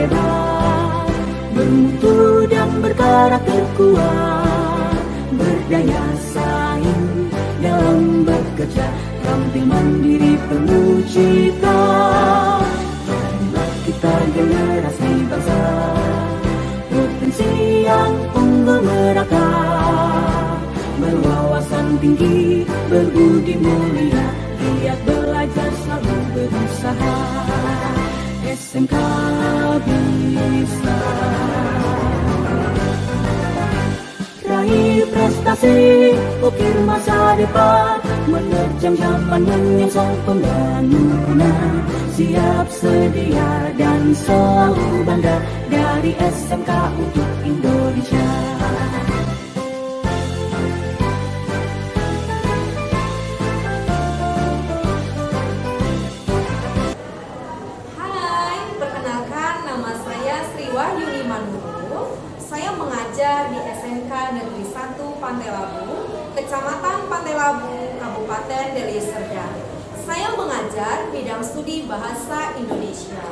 hebat, bermutu dan berkarakter kuat, berdaya saing dalam bekerja, tampil mandiri penuh cita. Jadilah kita generasi bangsa, potensi yang unggul merata, berwawasan tinggi, berbudi mulia, giat belajar selalu berusaha. SMK bisa raih prestasi, ukir masa depan, menerjang zaman menyongsong pembangunan. Siap sedia dan selalu bangga dari SMK untuk Indonesia. Saya mengajar di SMK Negeri 1 Pantai Labu, Kecamatan Pantai Labu, Kabupaten Deli Serdang. Saya mengajar bidang studi Bahasa Indonesia.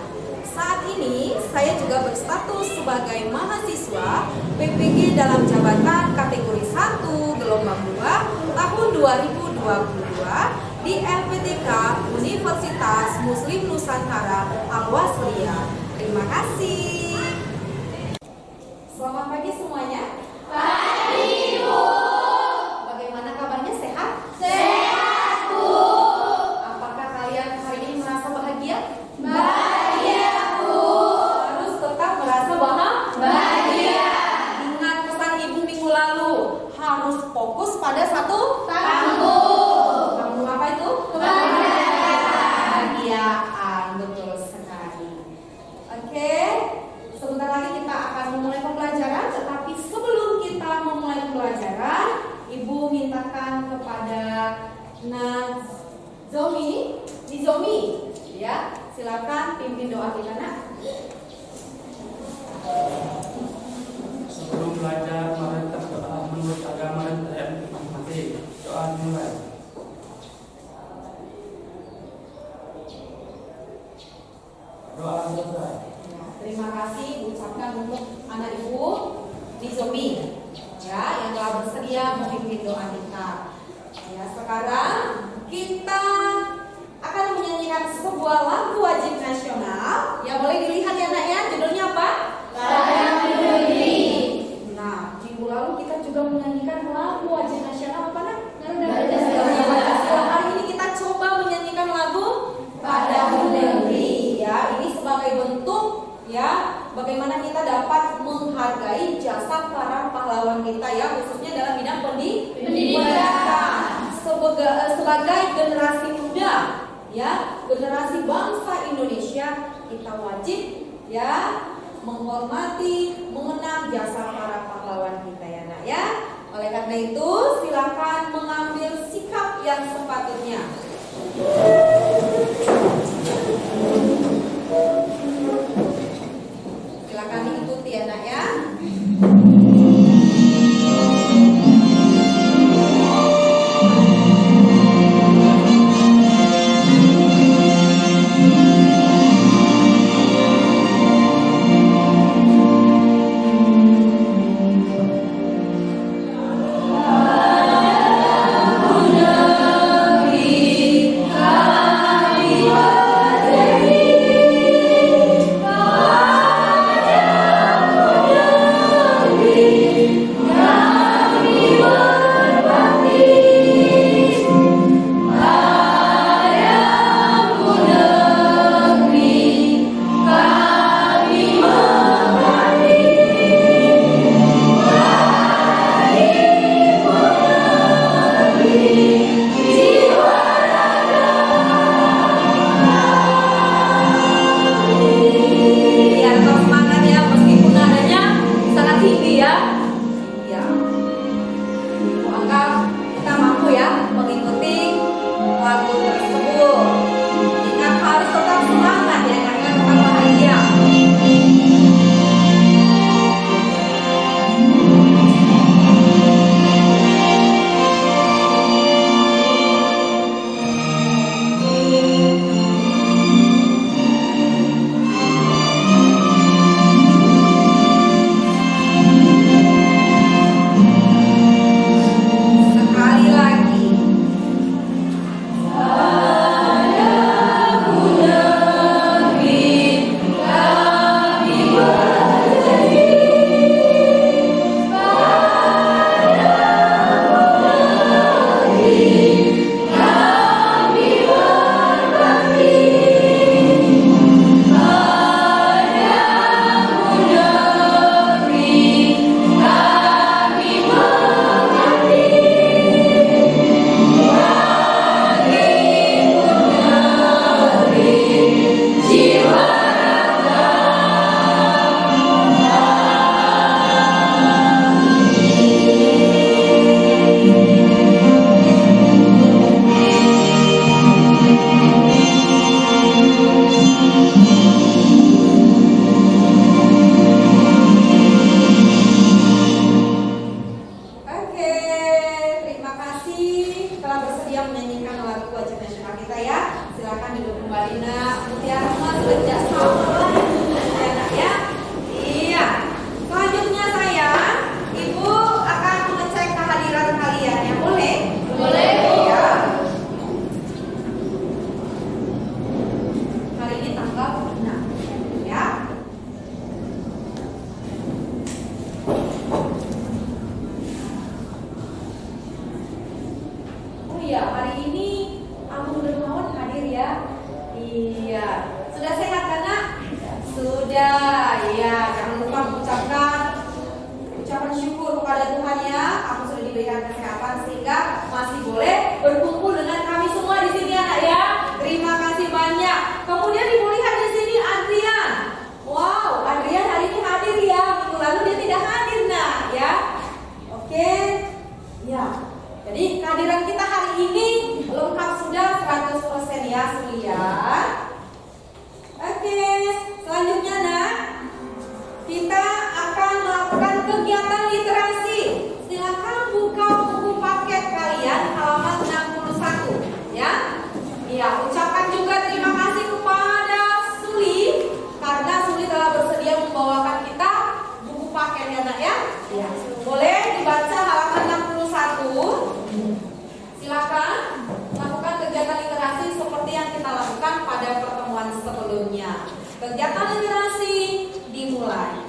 Saat ini saya juga berstatus sebagai mahasiswa PPG dalam jabatan kategori 1 gelombang 2 tahun 2022 di LPTK Universitas Muslim Nusantara Al-Wasliyah. Terima kasih. Selamat pagi semuanya. Pagi, Bu. Bagaimana kabarnya, sehat? Sehat, Bu. Apakah kalian hari ini merasa bahagia? Bahagia, Bu. Harus tetap merasa Bahagia. Ingat pesan Ibu minggu lalu, harus fokus pada satu Kampung. Kampung apa itu? Kebahagiaan. Betul sekali. Oke. Sebentar lagi kita akan memulai pembelajaran, tetapi sebelum kita memulai pembelajaran, Ibu mintakan kepada Nizomi, ya, silakan pimpin doa kita, Nak. Sebelum belajar, mari kita berdoa menurut agama dan percayaan masing-masing. Doa dimulai. Doa selesai. Terima kasih ucapkan untuk anak Ibu Nizomi, ya, yang telah bersedia memimpin doa kita. Ya, sekarang kita akan menyanyikan sebuah lagu wajib nasional. Ya, boleh dilihat ya, Nak, ya, judulnya apa? Sayang Negeri. Nah, minggu lalu kita juga menyanyikan lagu wajib nasional apa, Nak? Pancasila. Hari ini kita coba menyanyikan lagu Padamu Negeri. Ya, ini sebagai bentuk, ya, bagaimana kita dapat menghargai jasa para pahlawan kita, ya, khususnya dalam bidang pendidikan. Sebagai generasi muda, ya, generasi bangsa Indonesia, kita wajib, ya, menghormati, mengenang jasa para pahlawan kita, ya, Nak, ya. Oleh karena itu, silakan mengambil sikap yang sepatutnya. Silakan diikuti, ya, Nak, ya. Negeri ya. Silakan duduk kembali nak. Mutiara Emas bekerja sama ya nak ya. Iya. Selanjutnya saya, Ibu akan mengecek kehadiran kalian ya, boleh? Boleh, Bu. Ya. Hari ini tanggal 6 ya. Oh iya, hari ini Agung Dermawan hadir ya. Iya. Sudah sehat kan nak? Sudah. Iya, jangan lupa mengucapkan ucapan syukur kepada Tuhan ya. Aku sudah diberikan kesehatan sehingga masih boleh berkumpul dengan kami semua di sini anak ya. Terima kasih banyak. Kemudian Ibu lihat di sini Adrian. Wow, Adrian hari ini hadir ya. Minggu lalu dia tidak hadir nak ya. Oke. Ya. Jadi kehadiran kita hari ini lengkap sudah 100% ya sekalian. Oke, selanjutnya nak, kita akan melakukan kegiatan literasi. Silakan buka buku paket kalian halaman 61 ya. Iya, ucapkan juga terima kasih kepada Suli karena Suli telah bersedia membawakan kita buku paket ya nak ya. Iya. Boleh dibaca halaman 61. Silakan lakukan kegiatan literasi seperti yang kita lakukan pada pertemuan sebelumnya. Kegiatan literasi dimulai.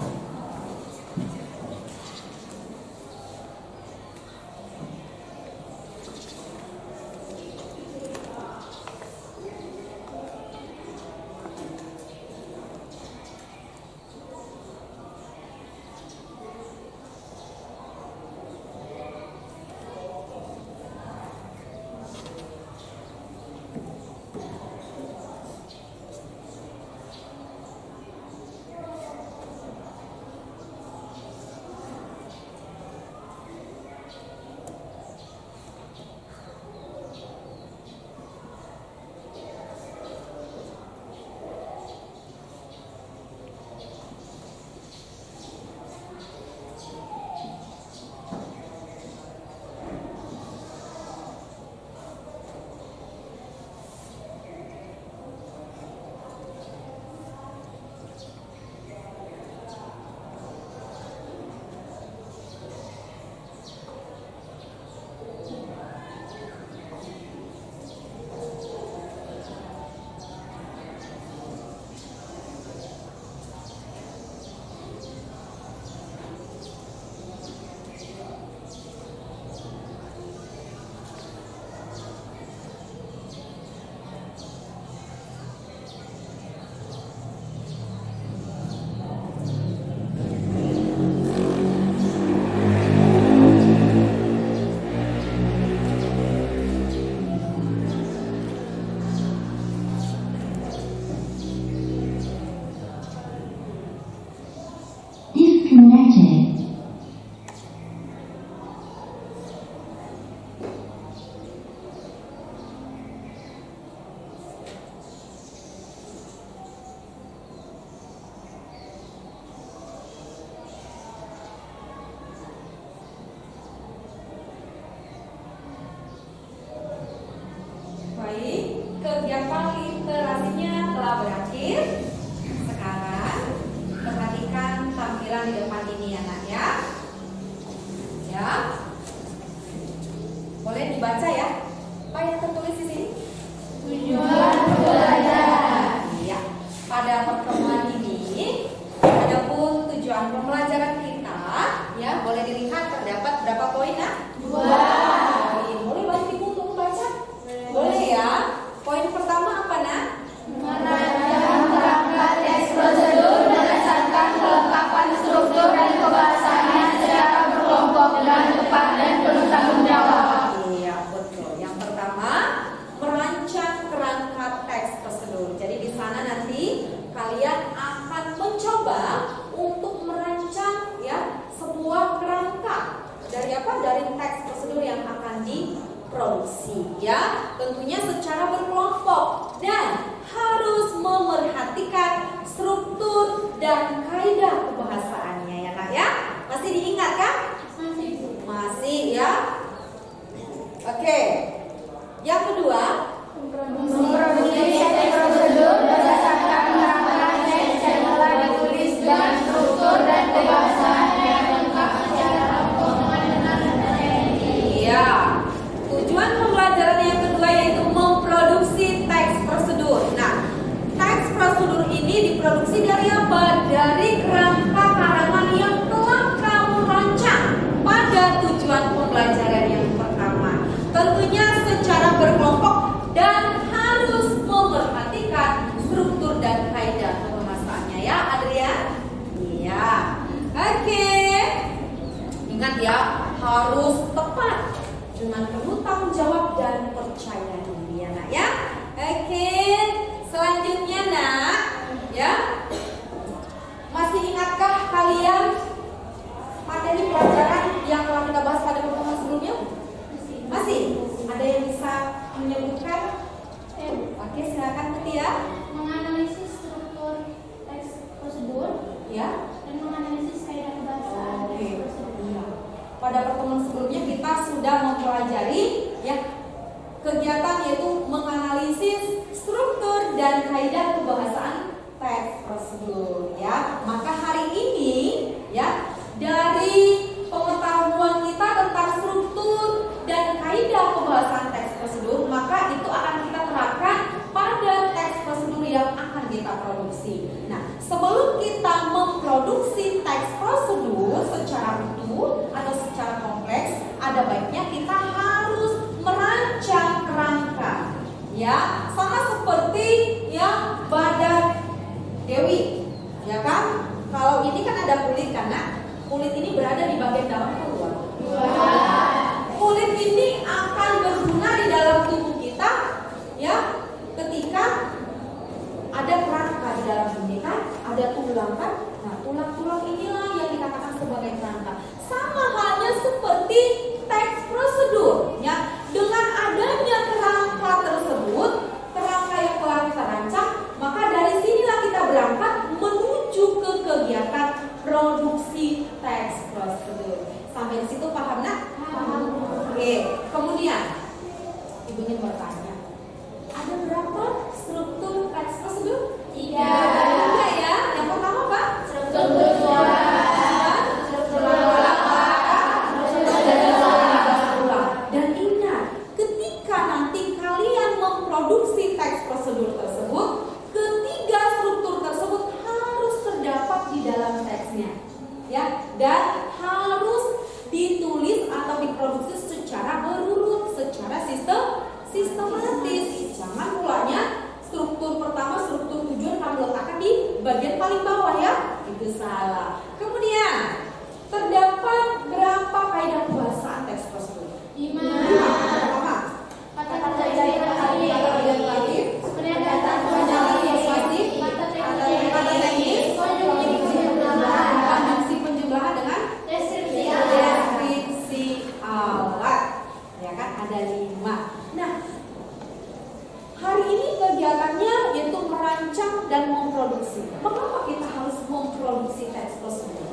Disconnected. Baik, kegiatan literasinya telah berakhir. Sekarang perhatikan tampilan di depan ini ya nak ya. Ya. Boleh dibaca ya. Apa yang tertulis di sini? Tujuan belajar. Iya. Pada pertemuan ini adapun tujuan pembelajaran kita ya, boleh dilihat terdapat berapa poin nak? 2. Poin. Boleh bantu Ibu untuk membaca? Boleh ya. Poin pertama apa nak? Merancang perangkat teks prosedur berdasarkan kelengkapan struktur dan kebahasaannya secara berkelompok dengan tepat dan penuh tanggung jawab. Iya betul. Yang pertama Ada yang bisa menyebutkan? Oke, silakan Mutia. Menganalisis struktur teks prosedur Ya. dan menganalisis kaidah kebahasaan Oke. teks prosedur. Pada pertemuan sebelumnya kita sudah mempelajari ya kegiatan yaitu menganalisis struktur dan kaidah kebahasaan teks prosedur ya. Maka hari ini ya dari pengetahuan kita tentang struktur dan kaidah kebahasaan teks prosedur, maka itu akan kita terapkan pada teks prosedur yang akan kita produksi. Nah, sebelum kita memproduksi teks prosedur secara utuh atau secara kompleks, ada baiknya kita harus merancang kerangka. Ya, sama seperti ya badan Dewi, ya kan? Kalau ini kan ada kulit karena kulit ini berada di bagian dalam atau luar? Kulit ini akan berguna di dalam tubuh kita, ya, ketika ada kerangka di dalam ini kan, ada tulang kan? Nah, tulang-tulang inilah yang dikatakan sebagai kerangka. Sama halnya seperti teks prosedur, ya. Dengan adanya kerangka tersebut, kerangka yang telah kita rancang, maka dari sinilah kita berangkat menuju ke kegiatan produksi teks prosedur. Sampai di situ paham nak? Paham. Oke, kemudian Ibu ingin bertanya, ada berapa struktur teks prosedur? 3. Tiga ya. Yang pertama apa? Struktur tujuan, struktur Dan ingat, ketika nanti kalian memproduksi teks prosedur tersebut, ketiga struktur tersebut harus terdapat di dalam teksnya, ya, dan harus ditulis atau diproduksi secara berurut, secara sistematis. Jangan mulanya struktur pertama, struktur tujuan kamu letakkan di bagian paling bawah ya, itu salah. Kemudian terdapat berapa kaidah kebahasaan teks prosedur? 5. Pertama, Kata-kata indikatif, kemudian kata persuasif, kata teknis, konjungsi penjumlahan dengan deskripsi deskripsi alat, ya kan ada 5. Nah, hari ini kegiatannya yaitu merancang dan memproduksi. Mengapa kita harus memproduksi teks prosedur?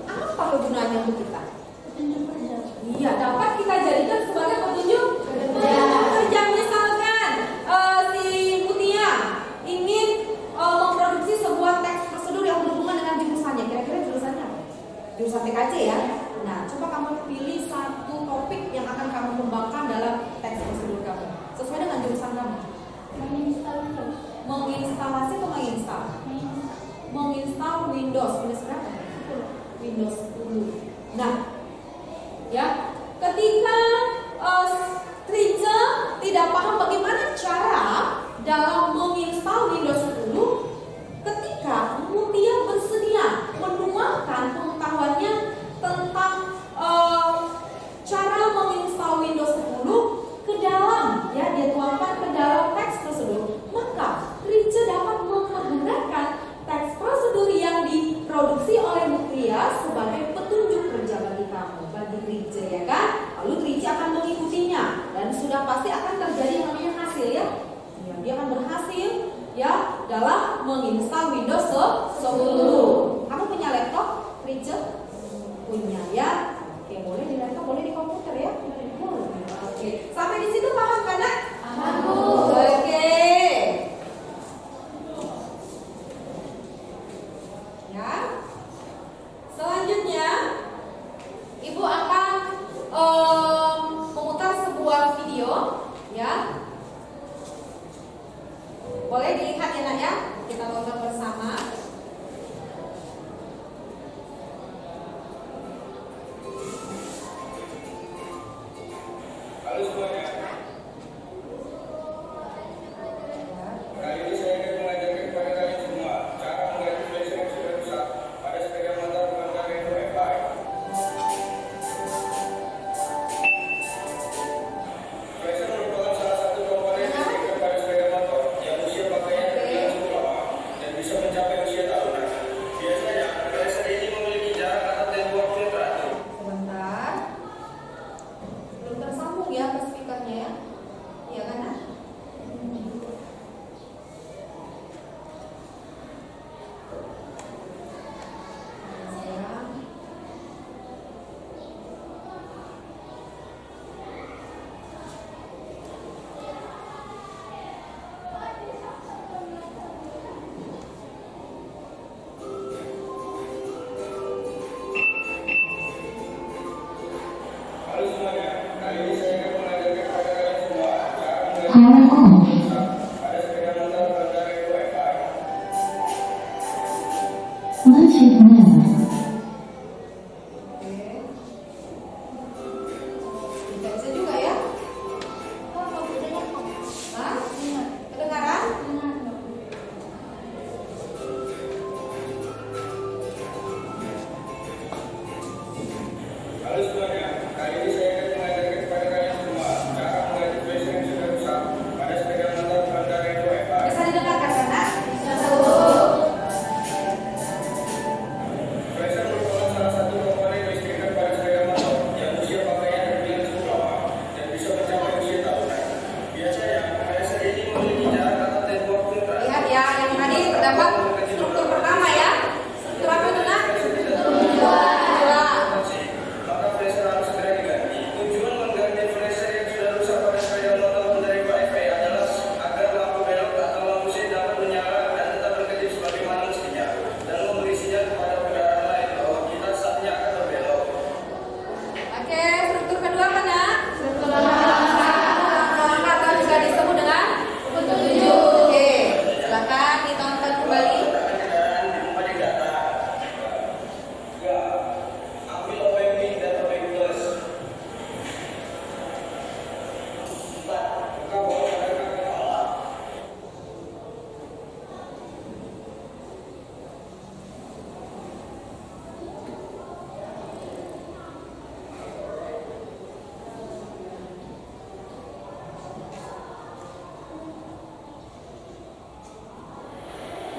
Apa kegunaannya untuk kita? petunjuk kerja. Iya, dapat kita jadikan sebagai petunjuk kerja. Misalkan si Mutia ingin memproduksi sebuah teks prosedur yang berhubungan dengan jurusannya. Kira-kira jurusannya apa? Jurusan TKC ya. Nah, coba kamu pilih satu topik yang akan kamu kembangkan dalam teks prosedur kamu sesuai dengan jurusan kamu. Menginstalasi atau menginstal? Menginstal Windows berapa? Windows 10. Nah, ya, ketika Trice tidak paham bagaimana cara dalam menginstal Windows 10, ketika Mutia bersedia menuangkan pengetahuannya tentang cara menginstal Windows 10 ke dalam, ya, dia tuangkan ke dalam teks prosedur, maka Trice dapat menggunakan teks prosedur yang diproduksi oleh Mutia sebagai petunjuk kerja bagi kamu, bagi Trice, ya kan? Lalu Trice akan mengikutinya dan sudah pasti akan terjadi namanya hasil ya. Ya, dia akan berhasil ya dalam menginstal Windows 10. Kamu punya laptop, Trice? Punya ya. Oke, boleh di laptop, boleh di komputer ya. Boleh. Oke, sampai di situ paham kan? Nak? Paham, Bu. Oke. Ya. Selanjutnya, Ibu akan memutar sebuah video, ya. Boleh dilihat ya, Nak ya. Kita tonton bersama. Halo semuanya. Kali ini saya akan mengajarkan kepada kalian semua cara mengganti flash yang sudah rusak pada sepeda motor Honda Reno FI. Flash merupakan salah satu komponen listrik pada sepeda motor yang usia pakaiannya terbilang cukup lama dan bisa mencapai usia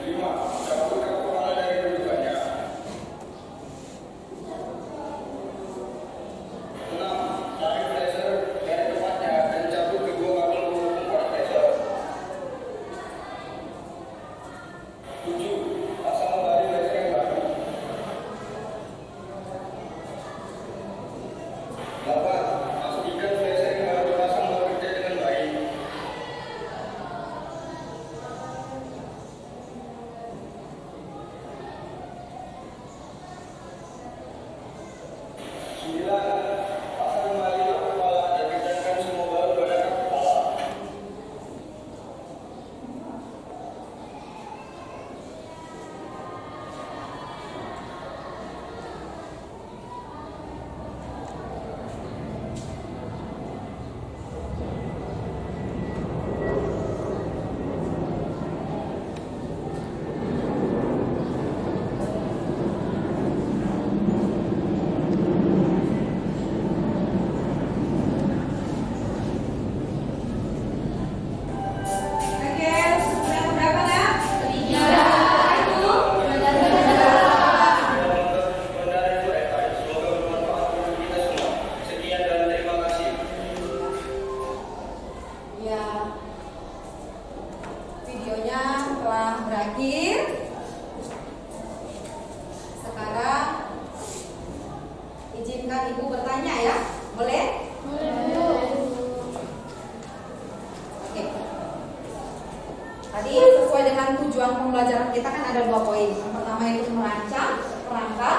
5. Cabutkan kepala dari kedudukannya. 6. Tarik flasher dari tempatnya dan cabut kedua kabel penghubung pada flasher. 7. Pasang kembali flasher yang baru. 8. Pastikan flasher yang baru dipasang bekerja dengan baik. 9. Pasang kembali kap kepala dan kerjakan semua baut pada kap kepala. 2 poin. Yang pertama itu merancang kerangka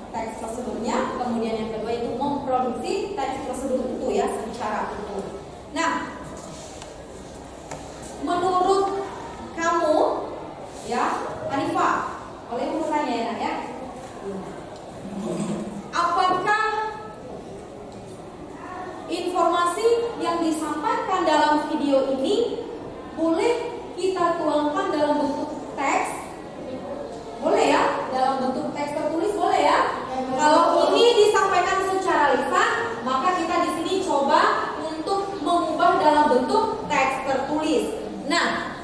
teks prosedurnya, kemudian yang kedua itu memproduksi teks prosedur itu ya secara utuh. Nah, menurut kamu ya, Hanifa, boleh bertanya ya, Nak ya? Apakah informasi yang disampaikan dalam video ini boleh kita tuangkan dalam bentuk teks? Boleh ya? Dalam bentuk teks tertulis boleh ya? Kalau ini disampaikan secara lisan, maka kita di sini coba untuk mengubah dalam bentuk teks tertulis. Nah,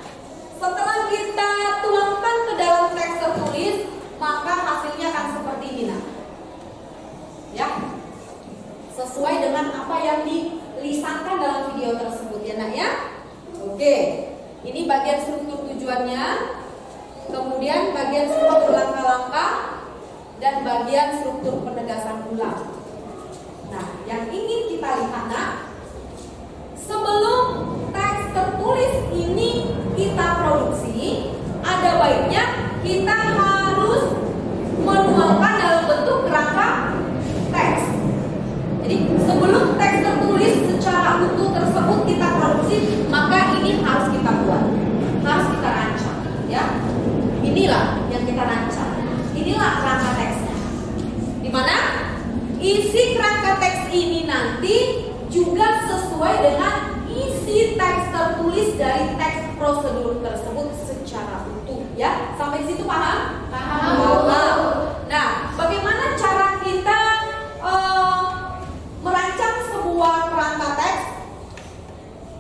setelah kita tuangkan ke dalam teks tertulis, maka hasilnya akan seperti ini, nah. Ya. Sesuai dengan apa yang dilisankan dalam video tersebut ya, Nak ya. Oke. Ini bagian struktur tujuannya, kemudian bagian struktur langkah-langkah, dan bagian struktur penegasan ulang. Nah, yang ingin kita lihat, Nak, sebelum teks tertulis ini kita produksi, ada baiknya kita harus menuangkan dalam bentuk kerangka teks. Jadi sebelum teks tertulis secara utuh tersebut kita produksi, maka ini harus kita buat, harus kita rancang, ya. Inilah yang kita rancang. Inilah kerangka teksnya. Dimana isi kerangka teks ini nanti juga sesuai dengan isi teks tertulis dari teks prosedur tersebut secara utuh, ya. Sampai situ paham? Paham. Nah, bagaimana cara kita merancang sebuah kerangka teks?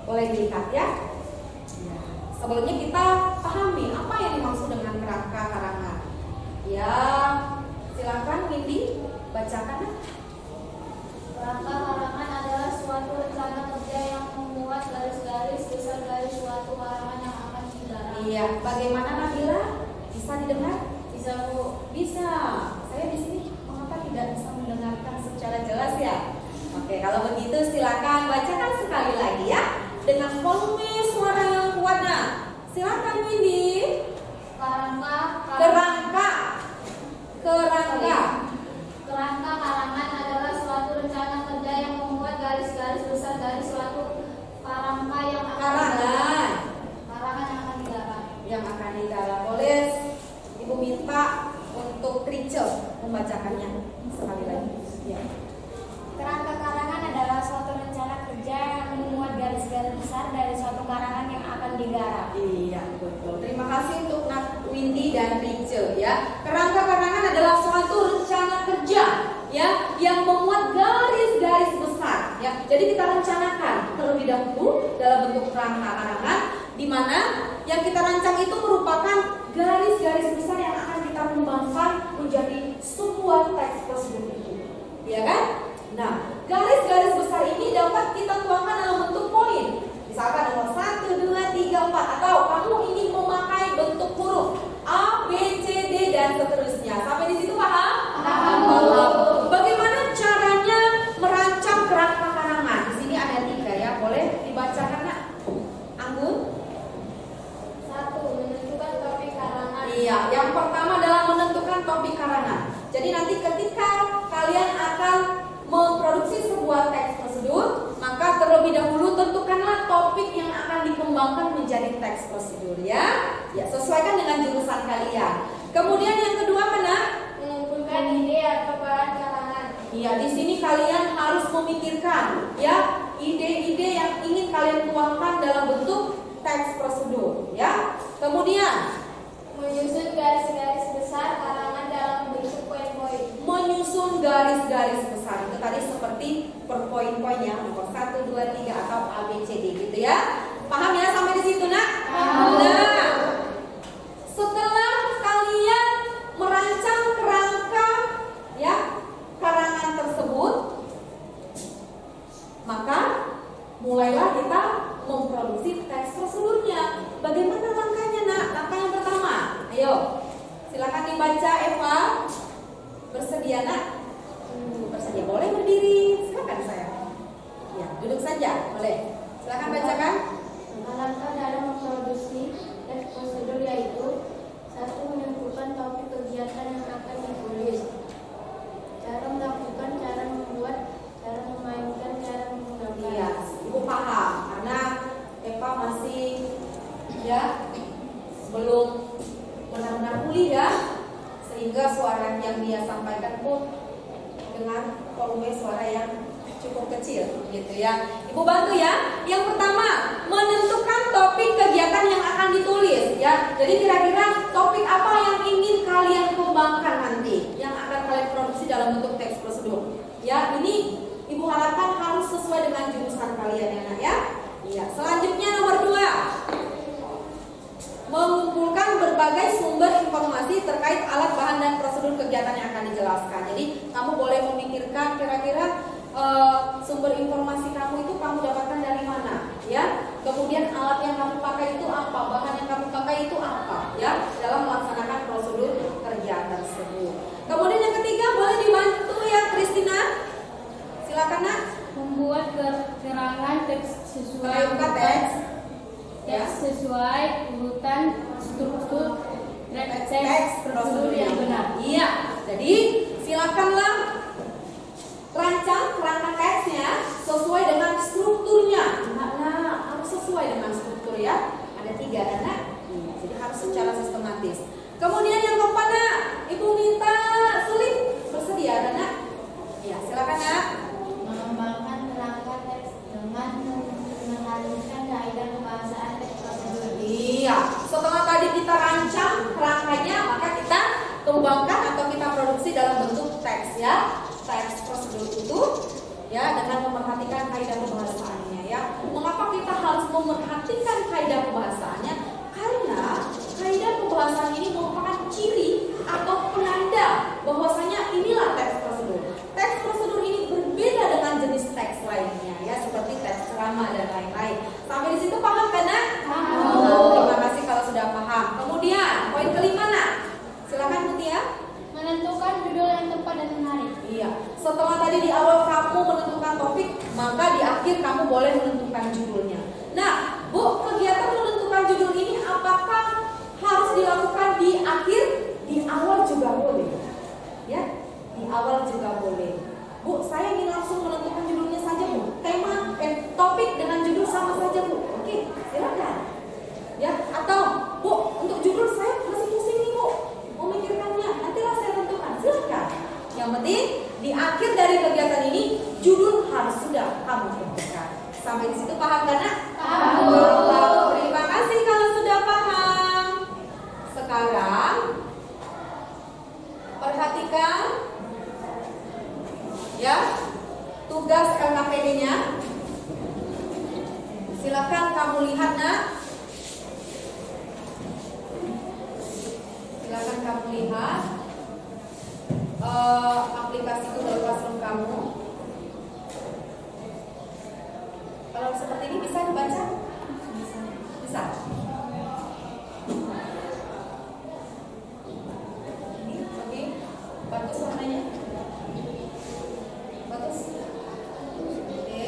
Boleh dilihat ya. Sebelumnya kita pahami apa yang dimaksud dengan kerangka karangan. Ya, silakan Windy bacakan. Kerangka karangan adalah suatu rencana kerja yang memuat garis-garis besar dari suatu karangan yang akan digarap. Iya, bagaimana Nabila? Bisa didengar? Bisa, Bu. Bisa. Saya di sini mengapa tidak bisa mendengarkan secara jelas ya? Oke, kalau begitu silakan bacakan sekali lagi ya dengan volume suara yang kuat. Nah, silakan Windy. Kerangka karangan adalah suatu rencana kerja yang memuat garis-garis besar dari suatu karangan yang akan digarap. Boleh Ibu minta untuk Rachel membacakannya sekali lagi. Ya. Kerangka karangan adalah suatu rencana kerja yang memuat garis-garis besar dari suatu karangan yang akan digarap. Iya, betul. Terima kasih untuk Windy dan Rachel ya. Kerangka karangan adalah suatu rencana kerja ya yang memuat garis-garis besar ya. Jadi kita rencanakan terlebih dahulu dalam bentuk kerangka karangan, di mana yang kita rancang itu merupakan garis-garis besar yang akan kita kembangkan menjadi sebuah teks prosedur itu, ya kan? Nah, garis-garis besar ini dapat kita tuangkan dalam bentuk poin. Misalkan nomor 1, 2, 3, 4. Atau kamu ingin memakai bentuk huruf A, B, C, D, dan seterusnya. Sampai di situ paham? Paham. Bagaimana caranya merancang kerangka karangan? Di sini ada 3 ya, boleh dibacakan nak? Anggun? 1. Menentukan topik karangan. Iya, yang pertama adalah menentukan topik karangan. Jadi nanti ketika kalian akan memproduksi sebuah teks prosedur, maka terlebih dahulu tentukanlah topik yang akan dikembangkan menjadi teks prosedur ya. Ya, sesuaikan dengan jurusan kalian. Kemudian yang kedua mana? Mengumpulkan ide atau bahan karangan. Iya, di sini kalian harus memikirkan ya ide-ide yang ingin kalian tuangkan dalam bentuk teks prosedur ya. Kemudian Menyusun garis-garis besar karangan dalam bentuk poin-poin. menyusun garis-garis besar itu tadi seperti per poin-poinnya nomor 1, 2, 3 atau A, B, C, D gitu ya. Paham ya sampai di situ nak? Paham. Nah, setelah kalian merancang kerangka ya karangan tersebut, maka mulailah kita memproduksi teks prosedurnya. Bagaimana langkahnya nak? Langkah yang pertama, ayo silakan dibaca Eva. Bersedia nak? Bersedia, boleh berdiri. Silakan saya. Ya, duduk saja, boleh. Silakan bacakan. Langkah dalam memproduksi teks prosedur yaitu 1. Menentukan topik kegiatan yang akan ditulis. Cara melakukan, cara membuat, cara memainkan, cara menggunakan. Iya, Ibu paham karena Eva masih ya belum benar-benar pulih ya, sehingga suara yang dia sampaikan pun dengan volume suara yang cukup kecil gitu ya. Ibu bantu ya. Yang pertama, menentukan topik kegiatan yang akan ditulis ya. Jadi kira-kira topik apa yang ingin kalian kembangkan nanti, yang akan kalian produksi dalam bentuk teks prosedur. Ya, ini Ibu harapkan harus sesuai dengan jurusan kalian ya nak ya. Iya. Selanjutnya nomor 2, mengumpulkan berbagai sumber informasi terkait alat, bahan, dan prosedur kegiatan yang akan dijelaskan. Jadi kamu boleh memikirkan kira-kira sumber informasi kamu itu kamu dapatkan dari mana, ya. Kemudian alat yang kamu pakai itu apa, bahan yang kamu pakai itu apa, ya, dalam melaksanakan prosedur kerja tersebut. Kemudian yang ketiga, boleh dibantu ya Kristina. Silakan nak. Membuat keterangan teks sesuai Menunjukkan teks. Ya. sesuai urutan struktur Teks prosedur yang benar. Iya. Jadi silakanlah rancang kerangka teksnya sesuai dengan strukturnya. Nah, harus sesuai dengan struktur ya. Ada 3 kan nak? Jadi harus secara sistematis. Kemudian yang keempat nak, Ibu minta Sulit bersedia kan nak? Ya, silakan nak. mengembangkan kerangka teks dengan mengalihkan kaidah kebahasaan teks prosedur. Iya, setelah tadi kita rancang kerangkanya, maka kita kembangkan atau kita produksi dalam bentuk teks ya. Teks prosedur itu ya dengan memerhatikan kaidah kebahasaannya ya. Mengapa kita harus memerhatikan kaidah kebahasaannya? Karena kaidah kebahasaan ini merupakan ciri atau penanda bahwasanya inilah teks prosedur. Teks prosedur ini berbeda dengan jenis teks lainnya ya, seperti teks ceramah dan lain-lain. Sampai di situ paham kan nak? Paham. Terima kasih kalau sudah paham. Kemudian poin kelima nak, silakan Mutia. Menentukan judul yang tepat dan menarik. Iya, setelah tadi di awal kamu menentukan topik, maka di akhir kamu boleh menentukan judulnya. Nah, Bu, kegiatan menentukan judul ini apakah harus dilakukan di akhir? Di awal juga boleh. Ya, di awal juga boleh. Bu, saya ingin langsung menentukan judulnya saja, Bu. Tema, topik dengan judul sama saja, Bu. Oke, silakan. Ya, atau Bu, untuk judul saya masih pusing nih, Bu. Memikirkannya, nantilah saya tentukan. Silakan. Yang penting di akhir dari kegiatan ini judul harus sudah kamu tentukan. Sampai di situ paham kan nak? Paham. Terima kasih kalau sudah paham. Sekarang perhatikan ya tugas LKPD-nya. Silakan kamu lihat nak. kamu lihat aplikasi Google Classroom kamu. Kalau seperti ini bisa dibaca? Bisa. Ini, oke. Bagus warnanya. Bagus. Oke.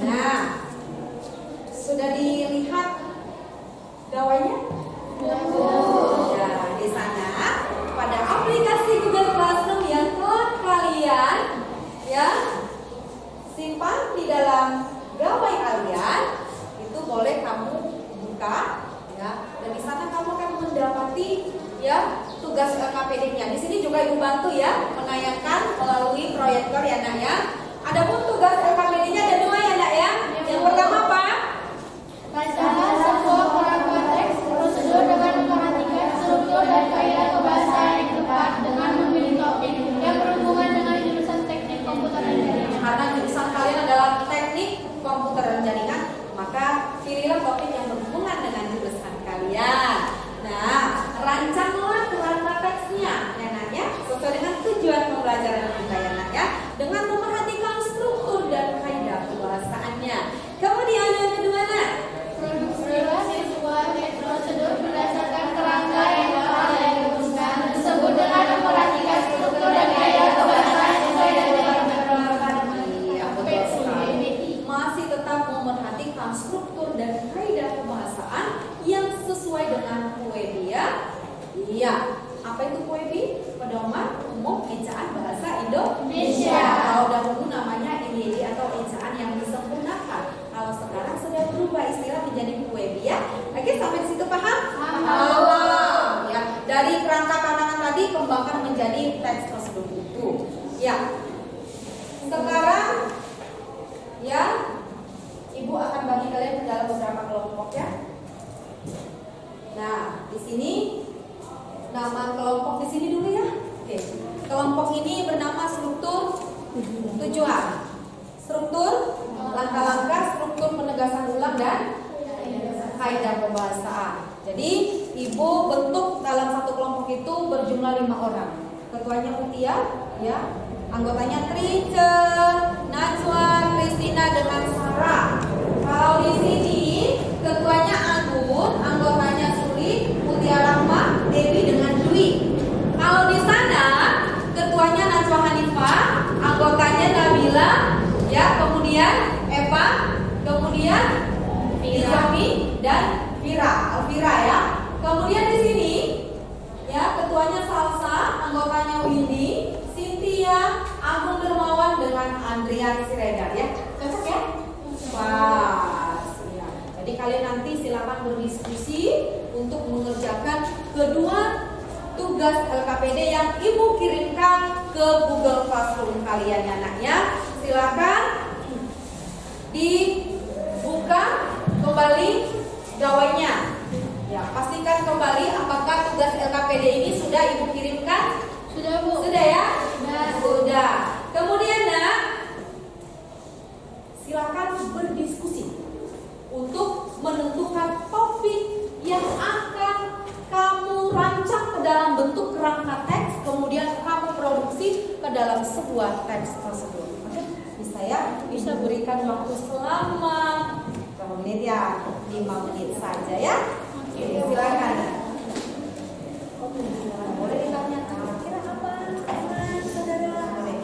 Nah, sudah dilihat gawainya? Ya, di sana pada aplikasi Google Classroom yang telah kalian ya simpan di dalam gawai kalian, itu boleh kamu buka ya. Dan di sana kamu akan mendapati ya tugas LKPD-nya. Di sini juga Ibu bantu ya menayangkan melalui proyektor ya Nak ya. Adapun tugas LKPD-nya ada 2 ya Nak ya. Yang pertama apa? Bacalah sebuah perangkat teks prosedur dengan memperhatikan struktur dan kaidah kebahasaan yang tepat dengan memilih topik yang berhubungan dengan jurusan teknik komputer dan jaringan. Karena jurusan kalian adalah teknik komputer dan jaringan, maka pilihlah topik yang berhubungan dengan jurusan kalian. Nah, rancanglah kerangka teksnya ya Nak ya, sesuai dengan tujuan pembelajaran kita ya Nak ya, dengan memperhatikan struktur dan kaidah kebahasaannya. Kemudian yang kedua Nak, Produksilah sebuah prosedur berdasarkan kerangka yang telah dirumuskan tersebut dengan memperhatikan struktur dan kaidah kebahasaan sesuai dengan iya, betul sekali. Masih tetap memerhatikan struktur dan kaidah kebahasaan yang sesuai dengan PUEB ya. Iya, apa itu PUEB? Pedoman Umum Ejaan Bahasa Indonesia. Kalau dahulu namanya IED atau ejaan yang disempurnakan. Kalau sekarang sudah berubah istilah menjadi PUEB ya. Oke, sampai situ paham? Paham. Ya, dari kerangka karangan tadi kembangkan menjadi teks prosedur itu. Ya. Sekarang ya, Ibu akan bagi kalian ke dalam beberapa kelompok ya. Nah, di sini nama kelompok di sini dulu ya. Oke. Kelompok ini bernama struktur tujuan. Struktur langkah-langkah, struktur penegasan ulang dan kaidah pembahasaan. Jadi, Ibu bentuk dalam satu kelompok itu berjumlah 5 orang. Ketuanya Mutia ya. Anggotanya Trice, Najwa, Kristina dengan Sarah. Kalau di sini ketuanya Agun, anggotanya Suli, Mutia Rahma, Dewi dengan Dwi. Kalau di sana ketuanya Najwa Hanifah, anggotanya Nabila, ya, kemudian Eva, kemudian Izami dan Alvira ya. Kemudian di sini ya ketuanya Salsa, anggotanya Windy, Cynthia, Agung Dermawan dengan Andrian Siregar ya. Cocok ya? Pas ya. Jadi kalian nanti silakan berdiskusi untuk mengerjakan kedua tugas LKPD yang Ibu kirimkan ke Google Classroom kalian ya Nak ya. Silakan dibuka kembali gawainya. Ya, pastikan kembali apakah tugas LKPD ini sudah Ibu kirimkan? Sudah Bu. Sudah ya? Sudah. Kemudian Nak, silakan berdiskusi untuk menentukan topik yang akan kamu rancang ke dalam bentuk kerangka teks, kemudian kamu produksi ke dalam sebuah teks tersebut. Oke, bisa ya? Bisa berikan waktu selama berapa menit ya? 5 menit saja ya. Oke, silakan. Boleh ditanya kira-kira apa, saudara? Boleh.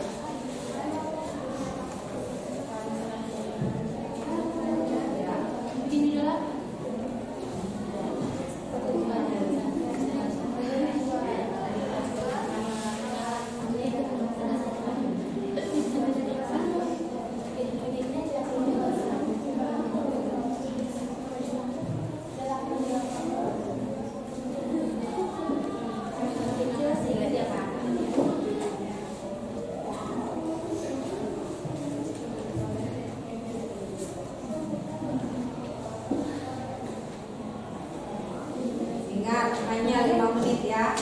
Ingat, hanya 5 menit ya.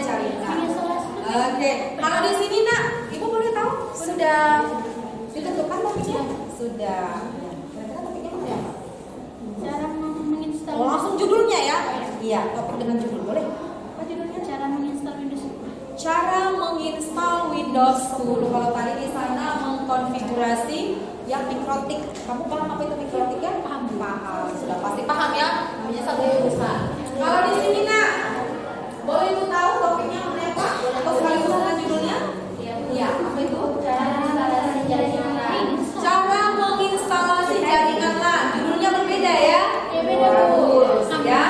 jaringan. Oke, kalau di sini nak, ibu boleh tahu sudah ditentukan topiknya? Sudah. Kira-kira topiknya apa? Cara menginstal. Oh, langsung judulnya ya? Iya, topik dengan judul boleh. Apa judulnya? Cara menginstal Windows 10. Cara menginstal Windows 10. Kalau tadi di sana mengkonfigurasi yang mikrotik. Kamu paham apa itu mikrotik ya? Paham. Sudah pasti paham ya? Namanya satu jurusan. Kalau di sini nak, boleh ibu tahu topiknya apa? Atau sekaligus dengan judulnya? Iya. Apa itu? Cara menginstalasi jaringan LAN. Cara menginstalasi jaringan LAN. Judulnya berbeda ya? Ya beda Bu. Ya.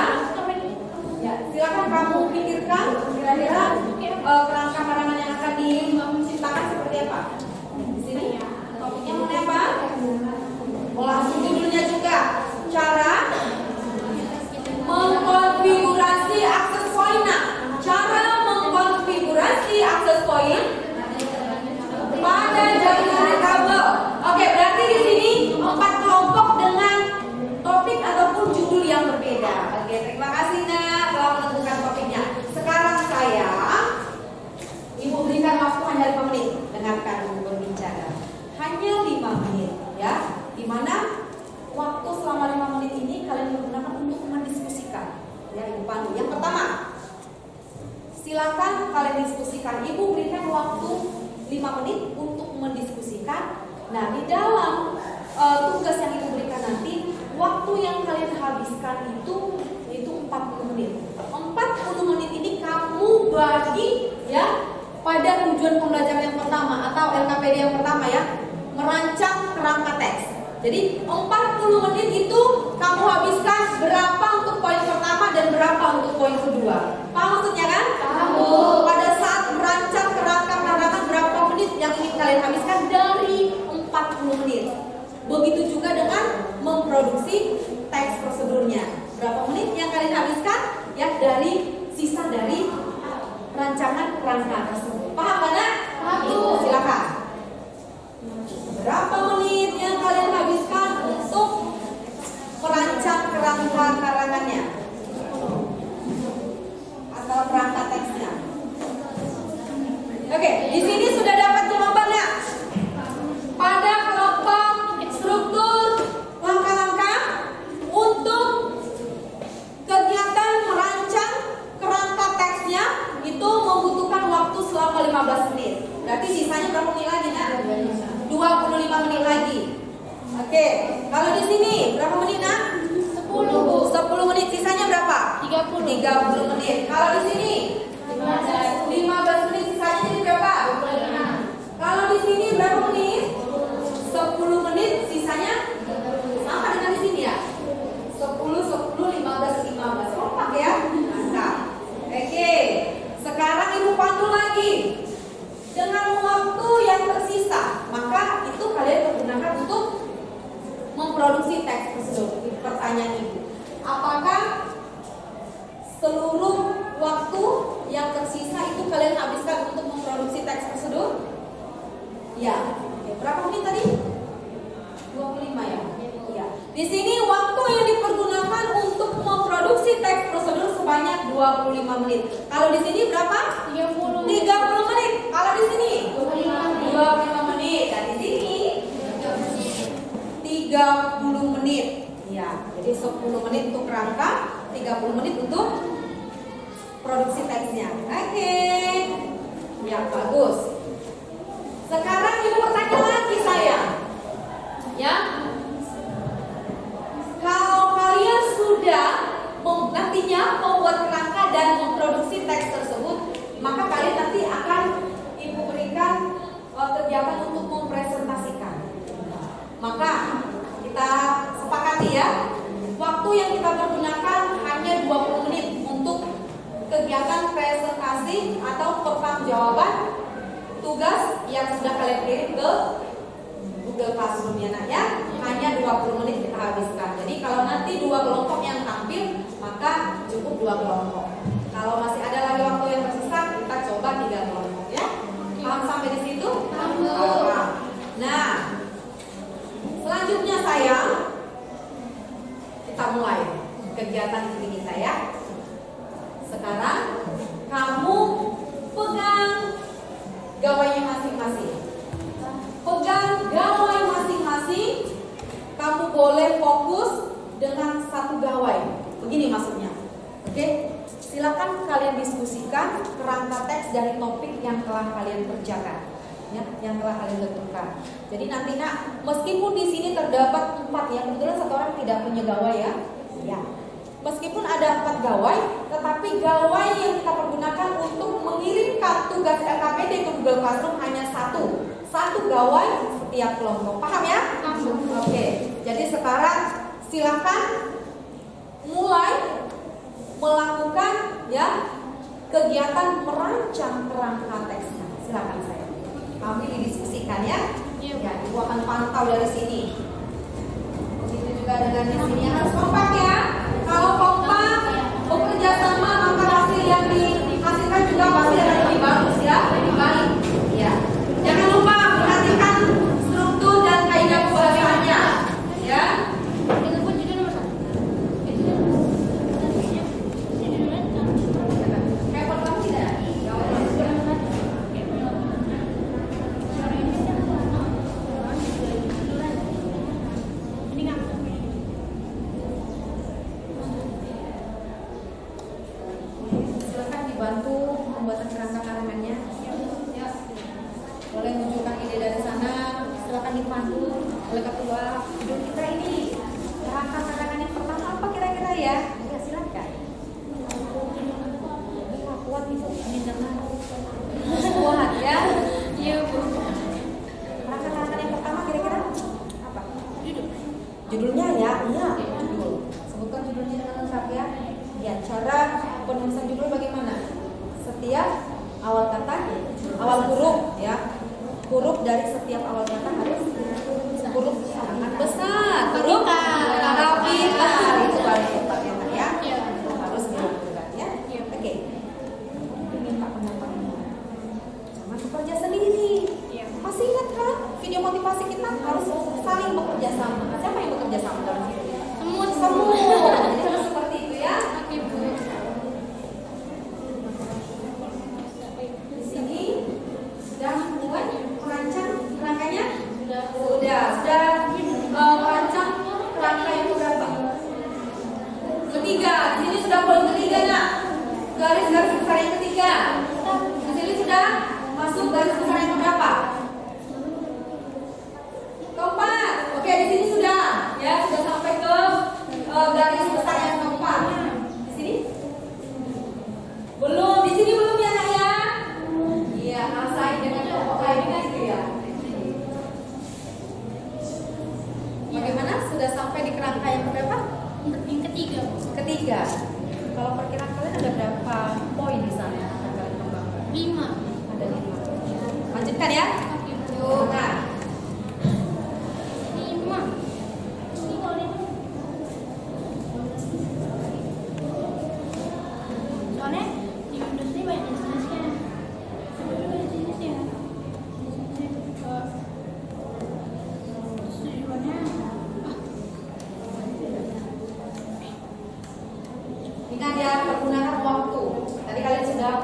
Ya, silakan kamu pikirkan kira-kira kerangka karangan yang akan diciptakan seperti apa. Di sini topiknya mengenai apa? Langsung judulnya juga. Cara mengkonfigurasi akses point. Nah, cara mengkonfigurasi akses point pada jaringan kabel. Oke, berarti di sini 4 kelompok dengan topik ataupun judul yang berbeda. Oke, terima kasih nak telah menentukan topiknya. Sekarang ibu berikan waktu hanya 5 menit. Dengarkan ibu berbicara. Hanya 5 menit ya. Dimana waktu selama 5 menit ini kalian gunakan untuk mendiskusikan. Ya, ibu pandu. Yang pertama, silakan kalian diskusikan. Ibu berikan waktu 5 menit untuk mendiskusikan. Nah, di dalam tugas yang ibu berikan nanti, waktu yang kalian habiskan itu 40 menit. 40 menit ini kamu bagi ya pada tujuan pembelajaran yang pertama atau LKPD yang pertama ya, merancang kerangka teks. Jadi 40 menit itu kamu habiskan berapa untuk poin pertama dan berapa untuk poin kedua. Paham maksudnya kan? Paham. Pada saat merancang kerangka karangan berapa menit yang ingin kalian habiskan dari 40 menit. Begitu juga dengan memproduksi teks prosedurnya. Berapa menit yang kalian habiskan? Ya dari sisa dari rancangan kerangka tersebut. Paham kan? Paham. Silakan. Berapa menit yang kalian habiskan untuk merancang kerangka karangannya atau kerangka teksnya? Oke, di sini sudah dapat jawabannya. Pada kelompok struktur langkah-langkah untuk kegiatan merancang kerangka teksnya itu membutuhkan waktu selama 15 menit. Berarti sisanya berapa menit lagi nak? 25 menit lagi. Oke, kalau di sini berapa menit nak? 10 menit, sisanya berapa? 30 menit. Kalau di sini 15 menit, sisanya jadi berapa? 25. Kalau di sini berapa menit? 10 menit, sisanya sama dengan di sini ya? 10, 15. Kompak ya? Mantap. Oke, sekarang ibu pandu lagi. Dengan waktu yang tersisa, maka itu kalian gunakan untuk memproduksi teks prosedur. Pertanyaan ibu, apakah seluruh waktu yang tersisa itu kalian habiskan untuk memproduksi teks prosedur? Ya. Berapa menit tadi? 25 ya. Iya. Di sini waktu yang dipergunakan untuk memproduksi teks prosedur sebanyak 25 menit. Kalau di sini berapa? 30 menit. Kalau di sini 25 menit. Dan di sini 30 menit. Ya, jadi 10 menit untuk kerangka, 30 menit untuk produksi teksnya. Oke. Ya, bagus. Sekarang ibu bertanya lagi saya. Ya. Kalau kalian sudah nantinya membuat kerangka dan memproduksi teks tersebut, maka kalian nanti akan ibu berikan kegiatan untuk mempresentasikan. Maka kita sepakati ya, waktu yang kita pergunakan hanya 20 menit untuk kegiatan presentasi atau pertanggungjawaban tugas yang sudah kalian kirim ke Google Classroom ya nak ya. Hanya 20 menit kita habiskan. Jadi kalau nanti 2 kelompok yang tampil, maka cukup 2 kelompok. Kalau masih ada lagi waktu yang tersisa, kita coba 3 kelompok ya. Paham sampai di situ? Paham. Nah, selanjutnya kita mulai kegiatan ini kita ya. Sekarang kamu merumuskan kerangka teks dari topik yang telah kalian kerjakan, ya, yang telah kalian tentukan. Jadi nanti nak, meskipun di sini terdapat 4 ya, kebetulan satu orang tidak punya gawai ya, ya. Meskipun ada 4 gawai, tetapi gawai yang kita pergunakan untuk mengirimkan tugas LKPD ke Google Classroom hanya satu gawai setiap kelompok. Paham ya? Oke. Jadi sekarang silakan mulai melakukan ya kegiatan merancang kerangka teksnya. Silakan saya. Kami didiskusikan ya. Ya, Ibu akan pantau dari sini. Begitu juga dengan di sini harus kompak ya. Kalau kompak bekerja sama maka hasil yang dihasilkan juga pasti akan lebih bagus ya, lebih baik. Ya. Jangan lupa perhatikan struktur dan kaidah pembahasannya. Ya. Bantu pembuatan kerangka karangannya. Boleh munculkan ide dari sana. Silakan dipandu oleh ketua. Hidup kita ini kerangka karangan yang pertama apa kira-kira ya? Ya silakan. Ini kuat itu. Ini jangan kuat ya. Iya bu. Kerangka karangan yang pertama kira-kira apa? Judulnya ya. Iya. Sebutkan judulnya dengan lengkap ya. Ya, cara penulisan judul bagaimana? Setiap awal kata, awal huruf ya. Huruf dari setiap awal kata harus huruf sangat besar. Huruf kapital itu paling tepat ya. Harus dilakukan ya. Oke. Minta pendapatnya. Jangan bekerja sendiri. Masih ingat kan? Video motivasi kita harus saling bekerja sama. Siapa yang bekerja sama dalam video? Semua. Jadi harus seperti itu ya. Di sini sudah mulai merancang kerangkanya? Sudah merancang kerangka yang berapa? Ketiga. Di sini sudah poin ketiga nak. Garis-garis besar yang ketiga. Di sini sudah masuk garis besar yang berapa? Keempat. Oke, di sini sudah ya, sudah sampai ke garis besar yang keempat. Di sini? Belum, di sini belum ya nak ya? Iya, asain dengan kelompok lainnya gitu ya. Bagaimana? Sudah sampai di kerangka yang berapa? Yang ketiga. Ketiga. Kalau perkiraan kalian ada berapa poin di sana? Akan kalian kembangkan? 5. Ada 5. Lanjutkan ya. Yuk, nah. 5. Soalnya di industri banyak jenisnya. Ada juga jenisnya. Tujuannya Ingat ya, pergunakan waktu. Tadi kalian sudah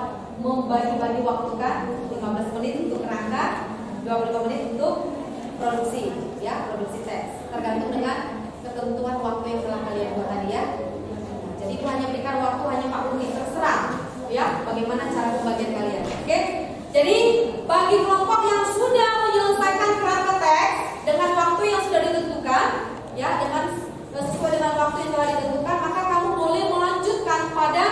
membagi-bagi waktu kan? 15 menit untuk kerangka, 25 menit untuk produksi, ya, produksi teks. Tergantung dengan ketentuan waktu yang telah kalian buat tadi ya. Jadi itu hanya berikan waktu hanya 40 menit, terserah ya bagaimana cara pembagian kalian. Oke? Jadi bagi kelompok yang sudah menyelesaikan kerangka teks dengan waktu yang sudah ditentukan, ya, dengan sesuai dengan waktu yang telah ditentukan, maka kamu boleh melanjutkan pada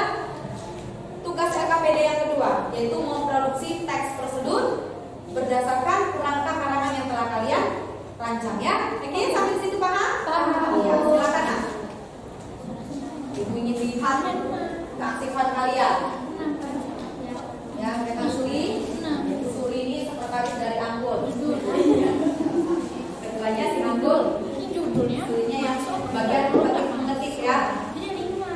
tugas LKPD yang kedua, yaitu memproduksi teks prosedur berdasarkan kerangka karangan yang telah kalian rancang ya. Oke, sampai situ paham? Paham. Ya, silakan nak. Ibu ingin lihat keaktifan kalian. Ya, kita Suli. Suli ini sekretaris dari Anggul. Ketuanya si Anggul. ini judulnya. Sulinya yang bagian mengetik ya. Ini 5.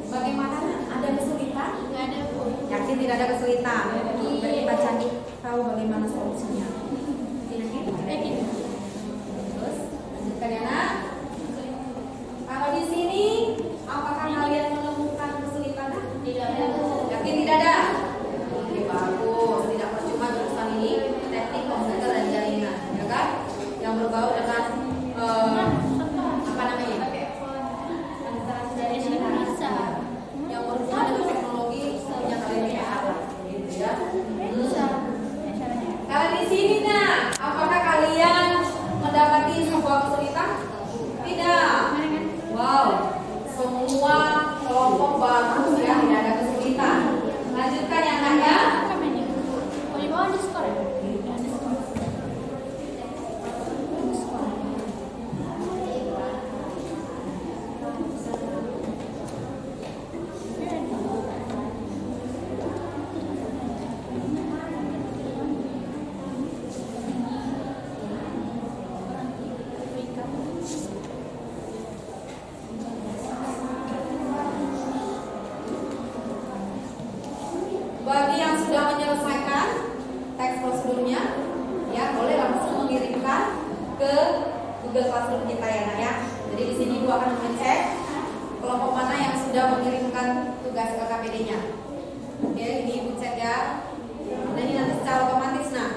Bagaimana? Ada kesulitan? Nggak ada bu. Yakin tidak ada kesulitan? Biar kita cari tahu bagaimana solusinya. Yakin? Google Classroom kita ya Nak ya. Jadi di sini Ibu akan mengecek kelompok mana yang sudah mengirimkan tugas LKPD-nya. Oke, ini Ibu cek ya. Nah, ini nanti secara otomatis Nak.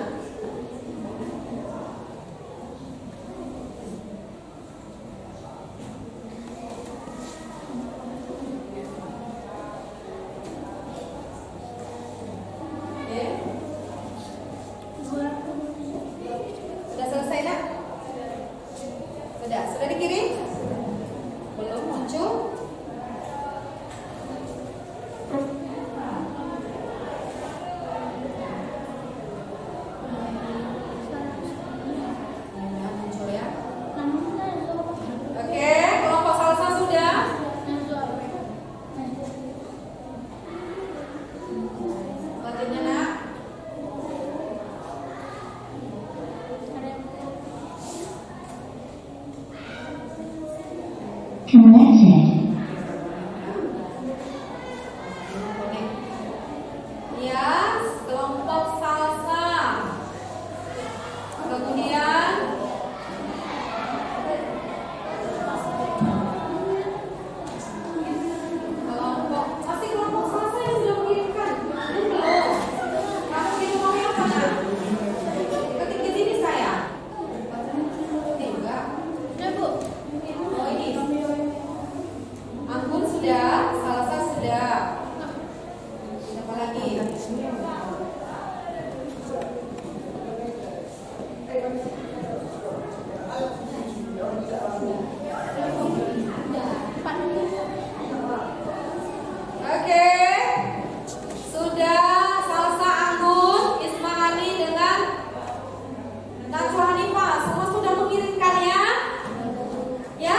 Sudah selesai Nak? Sudah dikirim? Belum muncul? Muncul ya. Oke, kelompok salsa sudah? Lanjutnya Nak. Ya, kelompok salsa. Kemudian kelompok salsa yang sudah mengirimkan. Belum. Kamu kirim nomornya apa Nak? Ketik di sini saya. Tidak. Oh ini. Anggun sudah, salsa sudah. Siapa lagi? Oke, sudah salsa Anggun, Ismaili dengan Najwa Hanifah. Semua sudah mengirimkan ya? Ya?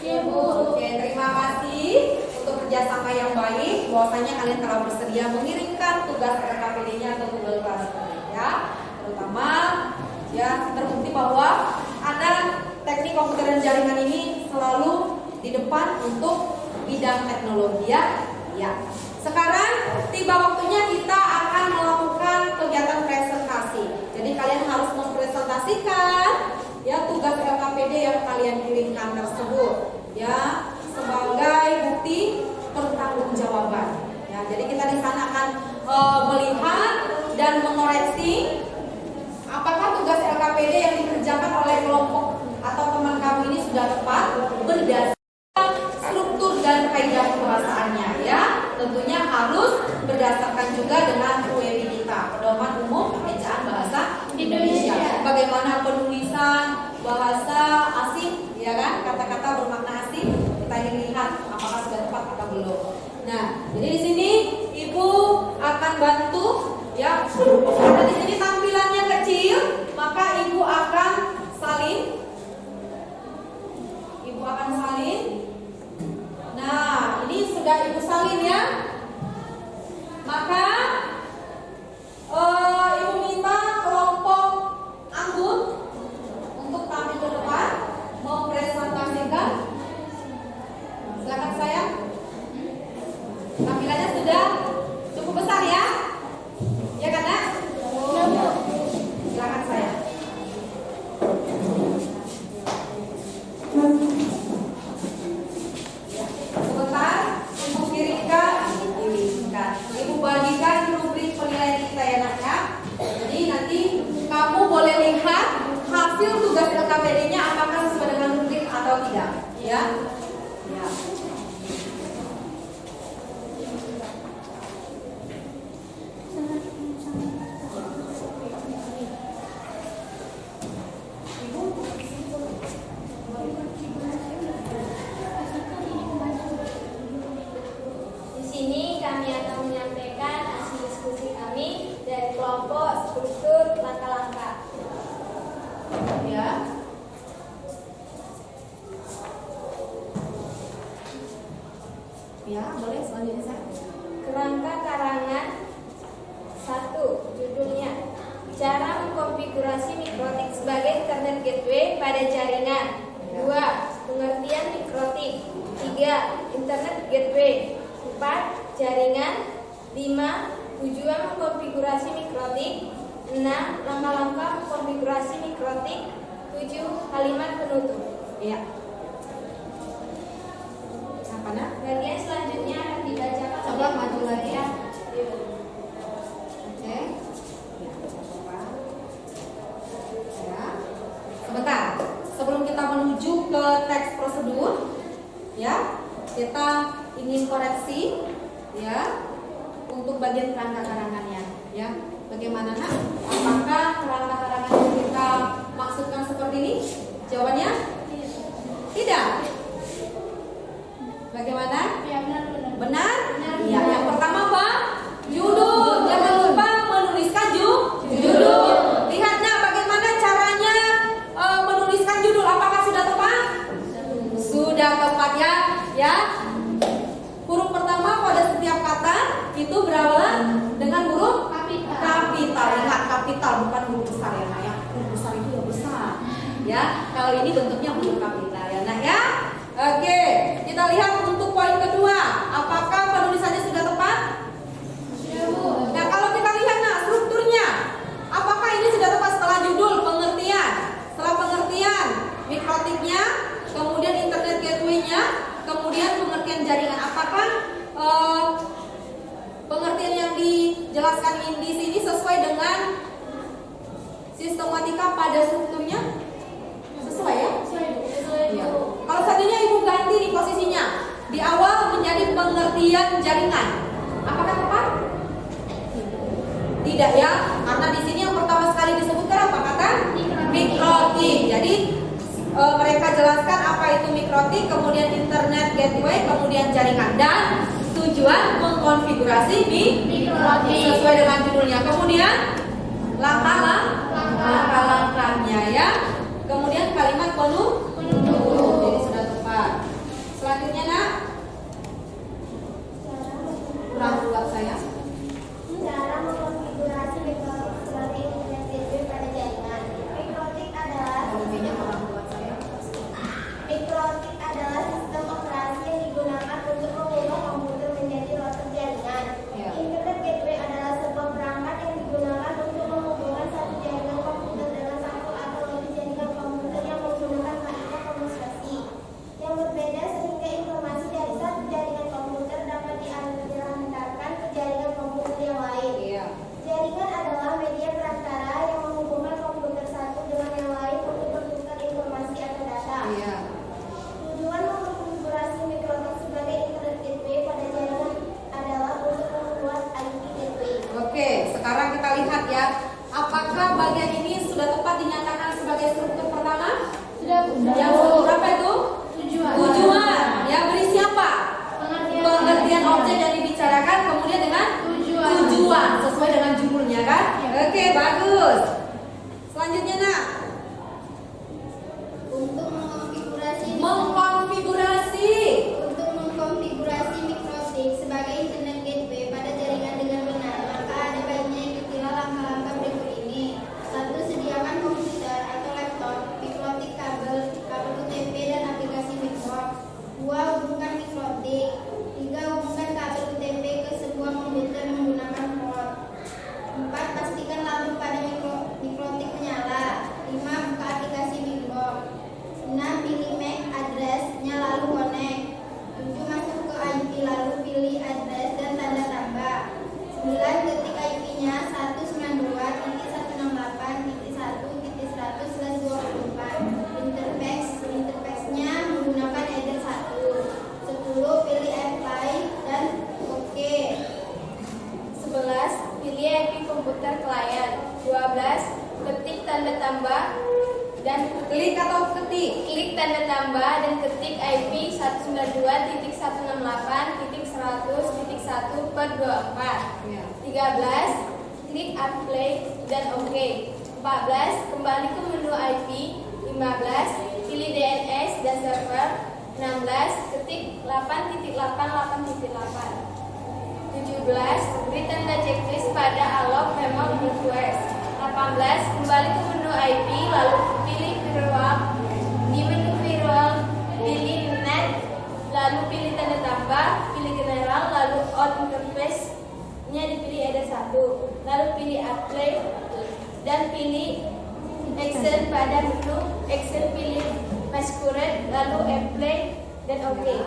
Oke, terima kasih untuk kerjasama yang baik. Bahwasanya kalian telah bersedia mengirimkan tugas LKPD-nya atau Google Classroom ya. Terutama ya terbukti bahwa ada teknik komputer dan jaringan ini selalu di depan untuk bidang teknologi ya. Ya. Sekarang tiba waktunya kita akan melakukan kegiatan presentasi. Jadi kalian harus mempresentasikan ya tugas LKPD yang kalian kirimkan tersebut ya sebagai bukti pertanggungjawaban. Ya, jadi kita di sana akan melihat dan mengoreksi apakah tugas LKPD yang dikerjakan oleh kelompok atau teman kamu ini sudah tepat berdasarkan struktur dan kaidah pembahasannya ya. Tentunya harus berdasarkan juga dengan UEB kita, Pedoman Umum Ejaan Bahasa Indonesia. Bagaimana penulisan bahasa asing ya kan, kata-kata bermakna asing, kita ingin lihat apakah sudah tepat atau belum. Nah, jadi di sini Ibu akan bantu ya. Karena di sini tampilannya kecil, maka Ibu akan salin. Ibu akan salin. Nah, ini sudah Ibu salin ya. Maka Ibu minta kelompok Anggun untuk tampil ke depan mempresentasikan. Silakan saya. Tampilannya sudah cukup besar ya? Ya kan, Nak? Silakan saya. Sebentar, Ibu kirimkan. Ibu bagikan rubrik penilaian kita ya Nak ya. Jadi nanti kamu boleh lihat hasil tugas LKPD-nya apakah sesuai dengan rubrik atau tidak, ya. Ya. Di sini kami akan menyampaikan hasil diskusi kami dari kelompok struktur langkah-langkah. Ya. Ya, boleh selanjutnya saya. Kerangka karangan 1. Judulnya Cara mengkonfigurasi mikrotik sebagai internet gateway pada jaringan. 2. Pengertian mikrotik. 3. Internet gateway. 4. Jaringan. 5. Tujuan mengkonfigurasi mikrotik. 6. Langkah-langkah mengkonfigurasi mikrotik. 7. Kalimat penutup. Iya. Apa nak? Bagian selanjutnya akan dibacakan. Coba maju lagi ya. Iya. Oke. Ya. Sebentar. Sebelum kita menuju ke teks prosedur, ya, kita ingin koreksi, ya, untuk bagian kerangka karangannya, ya. Bagaimana nak? Apakah kerangka karangan yang kita maksudkan seperti ini? Jawabannya tidak. Bagaimana? Ya, benar. Benar? Benar. Iya. Yang pertama apa? Judul. Jangan lupa menuliskan judul. Lihat nak bagaimana caranya menuliskan judul. Apakah sudah tepat? Sudah tepat ya. Ya. Huruf pertama pada setiap kata itu berawal dengan huruf kapital. Ingat kapital bukan huruf besar ya nak ya. Huruf besar itu yang besar. Ya. Kalau ini bentuknya huruf kapital ya nak ya. Oke, kita lihat untuk poin kedua. Apakah penulisannya sudah tepat? Nah, kalau kita lihat nah strukturnya, apakah ini sudah tepat setelah judul, pengertian, setelah pengertian, mikrotiknya, kemudian internet gateway-nya, kemudian pengertian jaringan. Apakah pengertian yang dijelaskan di sini sesuai dengan sistematika pada strukturnya? Sesuai ya? Ya. Kalau seandainya ibu ganti di posisinya di awal menjadi pengertian jaringan, apakah tepat? Tidak ya, karena di sini yang pertama sekali disebutkan apa kata? Mikrotik. Jadi mereka jelaskan apa itu mikrotik, kemudian internet gateway, kemudian jaringan dan tujuan mengkonfigurasi mikrotik sesuai dengan judulnya. Kemudian langkah-langkahnya ya. Kemudian kalimat penutup. Jadi sudah tepat. Selanjutnya nak, kurang buat saya. Cara mengkonfigurasi mikrotik sebagai internet gateway pada jaringan. Mikrotik adalah sistem operasi yang digunakan untuk mengubah komputer menjadi router jaringan. Ya. Internet gateway adalah sebuah perangkat yang digunakan untuk menghubungkan satu jaringan komputer dengan satu atau lebih jaringan komputer yang menggunakan kalimat komunikasi yang berbeda sehingga informasi dari satu jaringan komputer dapat diantarkan ke jaringan komputer yang lain. Iya. Jaringan adalah media perantara yang menghubungkan komputer satu dengan yang lain untuk bertukar informasi atau data. Iya. Tujuan mengkonfigurasi mikrotik sebagai internet gateway pada jaringan adalah untuk membuat IP gateway. Oke, sekarang kita lihat ya. Apakah bagian ini sudah tepat dinyatakan sebagai struktur pertama? Yang struktur apa itu? Tujuan. Ya, berisi apa? Pengertian objek yang dibicarakan, kemudian dengan tujuan sesuai dengan judulnya kan? Oke, bagus. Selanjutnya nak, Untuk mengkonfigurasi mengkonfigurasi mikrotik sebagai internet gateway pada jaringan dengan benar, maka ada baiknya ikutilah langkah-langkah berikut ini. 1. Sediakan komputer atau laptop, mikrotik kabel UTP dan aplikasi Mikrotik. 2. Hubungkan mikrotik. 3. Hubungkan kabel UTP ke sebuah komputer menggunakan port. 4. Pastikan lampu pada mikrotik menyala. 5. Buka aplikasi Mikrotik. 6. Pilih MAC address-nya lalu connect. 7. Masuk ke IP lalu pilih address dan tanda tambah. 9. Ketik IP-nya 192.168.1.100/24. Interface-nya menggunakan header 1. 10. Pilih apply dan OK. 11. Pilih IP komputer klien. 12. Ketik tanda tambah dan klik atau ketik. klik tanda tambah dan ketik IP 192.168.100.1/24. Ya. 13. Klik apply dan OK. 14. Kembali ke menu IP. 15. Pilih DNS dan server. 16. Ketik 8.8.8.8. 17. Beri tanda checklist pada allow remote request. 18. Kembali ke menu IP lalu pilih firewall. Di menu firewall pilih net, lalu pilih tanda tambah, pilih general, lalu on interface-nya dipilih ada 1, lalu pilih apply dan pilih action pada menu Excel pilih masquerade, lalu apply dan oke.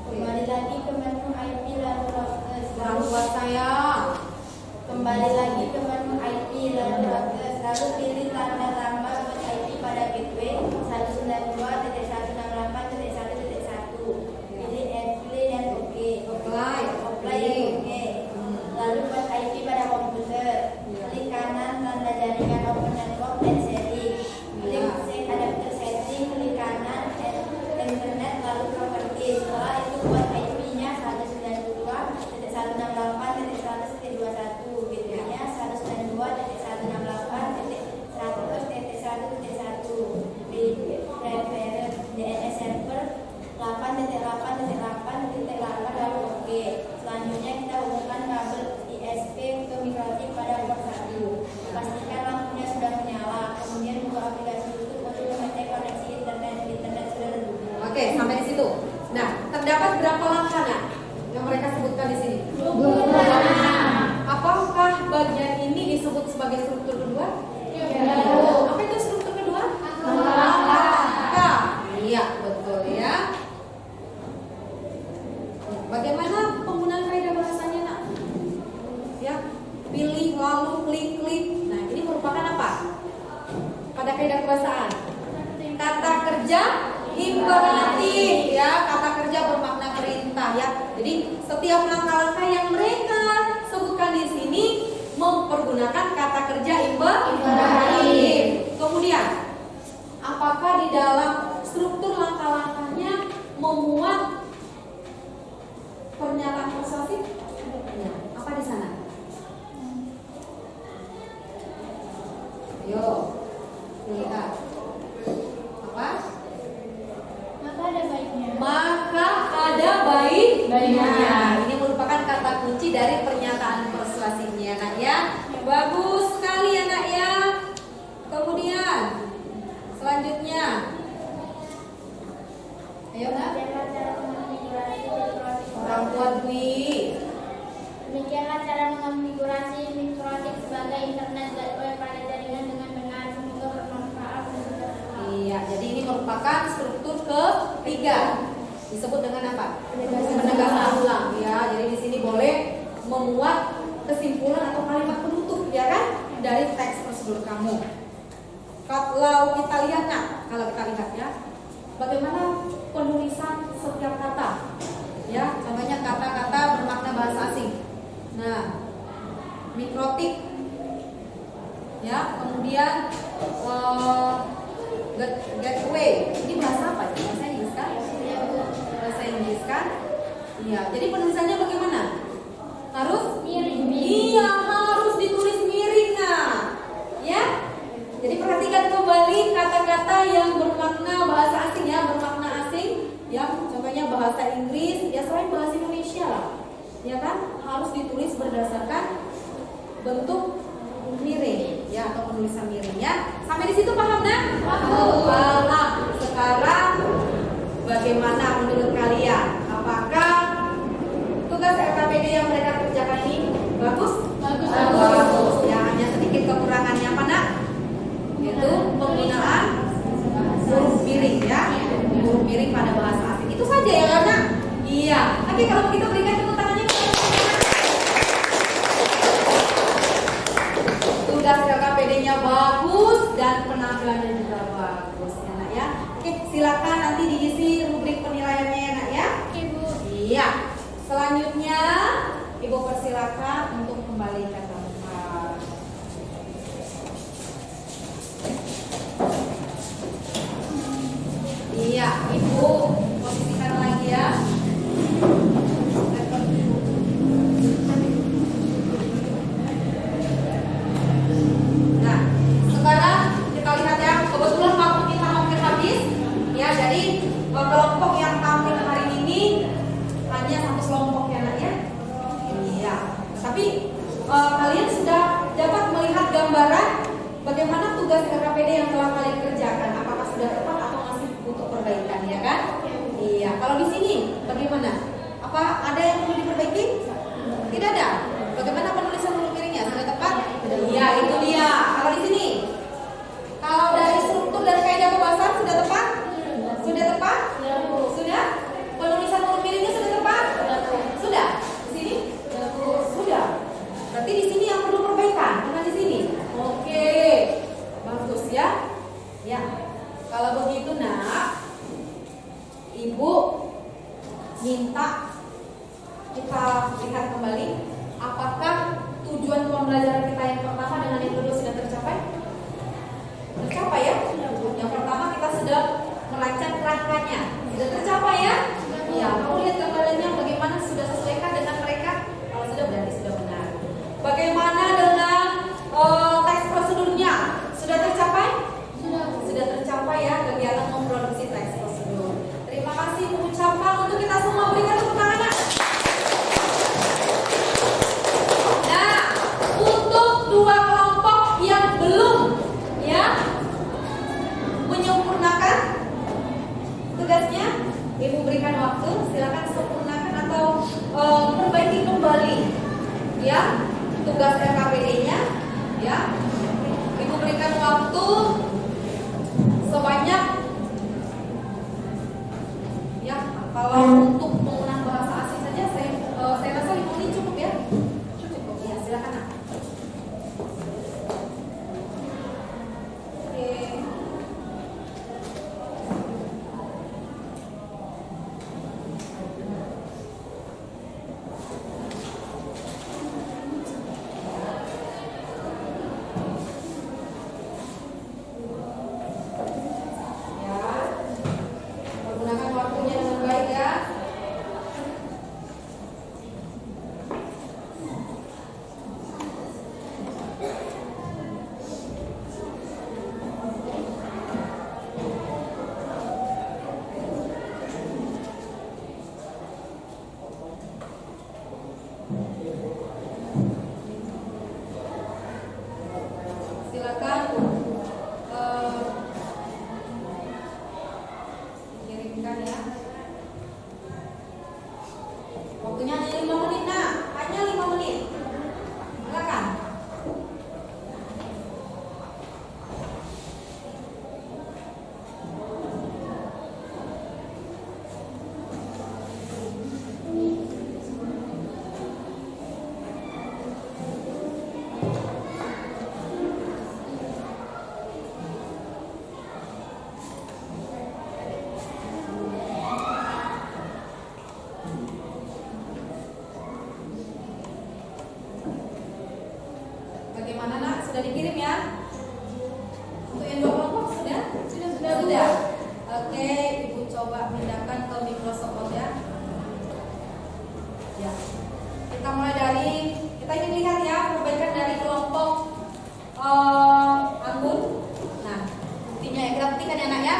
Kembali lagi ke menu IP lalu Lalu buat saya. kembali lagi ke menu IP lalu pilih tanda tambah buat IP pada gateway 192.168.1.1. Pilih apply dan oke. Apply. Apply dan oke. Lalu buat IP pada komputer. Klik kanan tanda jaringan open network dan setting. Klik set adapter setting, klik kanan internet lalu properties. Setelah itu buat IP-nya 192.168.100.21, gateway-nya 192.168.100.1.1. Preferred DNS server 8.8.8.8 lalu oke. Selanjutnya kita hubungkan kabel ISP ke mikrotik pada port 1. Pastikan lampunya sudah menyala. Kemudian buka aplikasi YouTube untuk mengecek koneksi internet sudah terhubung. Oke, sampai di situ. Nah, terdapat berapa langkah nak yang mereka sebutkan di sini? 26. Apakah bagian ini disebut sebagai struktur kedua? Apa itu struktur kedua? Langkah. Iya, betul ya. Bagaimana penggunaan kaidah bahasanya nak? Ya, pilih lalu klik. Nah, ini merupakan apa? Pada kaidah kebahasaan. Kata kerja imperatif ya, kata kerja bermakna perintah ya. Jadi setiap langkah-langkah yang mereka sebutkan di sini mempergunakan kata kerja imperatif. Kemudian, apakah di dalam struktur langkah-langkahnya memuat pernyataan persuasif? Ya, apa di sana? Ayo, lihat. Apa? Maka ada baiknya. Maka ada baiknya. Ini merupakan kata kunci dari pernyataan persuasifnya, nak ya. Bagus sekali ya, nak ya. Kemudian selanjutnya, ayo nak. Demikianlah cara mengonfigurasi mikrotik. Orang tua Dwi. Demikianlah cara mengonfigurasi mikrotik sebagai internet gateway pada jaringan dengan benar. Semoga bermanfaat dan berguna. Iya, jadi ini merupakan struktur ketiga. Disebut dengan apa? Penegasan ulang. Ya, jadi di sini boleh memuat kesimpulan atau kalimat penutup, ya kan? Dari teks prosedur kamu. Kalau kita lihat, ya, bagaimana penulisan setiap kata. Ya, contohnya kata-kata bermakna bahasa asing. Nah, mikrotik. Ya, kemudian gateway. Ini bahasa apa? Bahasa Inggris kan? Bahasa Inggris kan? Iya. Jadi penulisannya bagaimana? Harus Miring. Iya, harus ditulis miring. Nah, ya. Jadi perhatikan kembali kata-kata yang bermakna bahasa asing ya, bermakna asing. Ya, contohnya bahasa Inggris. Ya, selain bahasa Indonesia lah. Ya kan? Harus ditulis berdasarkan bentuk miring ya, atau penulisan miringnya. Sampai di situ paham nak? Paham. Sekarang bagaimana menurut kalian? Apakah tugas RKPD yang mereka kerjakan ini bagus? Bagus. Ya, hanya sedikit kekurangannya apa nak? Yaitu penggunaan huruf miring ya, huruf miring pada bahasa asing. Itu saja ya kan nak? Iya. Tapi kalau kita berikan tepuk tangannya kepada tugas KKPD-nya bagus dan penampilannya juga bagus ya nak ya. Oke, silakan nanti diisi rubrik penilaiannya ya nak ya. Ibu. Iya. Selanjutnya Ibu persilakan untuk kembali ke tempat. Iya, Ibu posisikan lagi ya. Nah, sekarang kita lihat ya, kebetulan waktu kita hampir habis. Ya, jadi kelompok yang tampil hari ini hanya satu kelompok ya nak ya. Iya. Tapi kalian sudah dapat melihat gambaran bagaimana tugas RKPD yang telah kalian kerjakan. Apakah sudah tepat atau masih butuh perbaikan ya kan? Iya. Kalau di sini minta kita lihat kembali apakah tujuan pembelajaran kita yang pertama dengan yang kedua sudah tercapai? Tercapai ya? Yang pertama kita sudah merancang kerangkanya. Sudah tercapai ya? Ya, kamu lihat gambarannya bagaimana sudah sesuaikan dengan mereka? Kalau sudah berarti sudah benar. Bagaimana dengan teks prosedurnya? Sudah tercapai? Sudah tercapai ya kegiatan memproduksi teks prosedur. Terima kasih mengucapkan untuk kita semua berikan tepuk tangan. Nah, untuk dua kelompok yang belum ya menyempurnakan tugasnya, Ibu berikan waktu, silakan sempurnakan atau perbaiki kembali ya tugas LKPD-nya ya. Ibu berikan waktu sebanyak ya, kalau untuk penggunaan bahasa asing saja saya rasa 5 menit cukup ya. Cukup ya, silakan Nak. Oke. Gunakan waktunya dengan baik ya. Silakan kirimkan ya. Waktunya hanya 5 menit Nak, hanya 5 menit. Silakan. Bagaimana Nak? Sudah dikirim ya? Untuk yang dua kelompok sudah? Sudah. Oke, Ibu coba pindahkan ke Microsoft Word ya. Ya. Kita mulai dari, kita ingin lihat ya perbaikan dari kelompok Anggun. Nah, buktinya ya, kita buktikan ya Nak ya.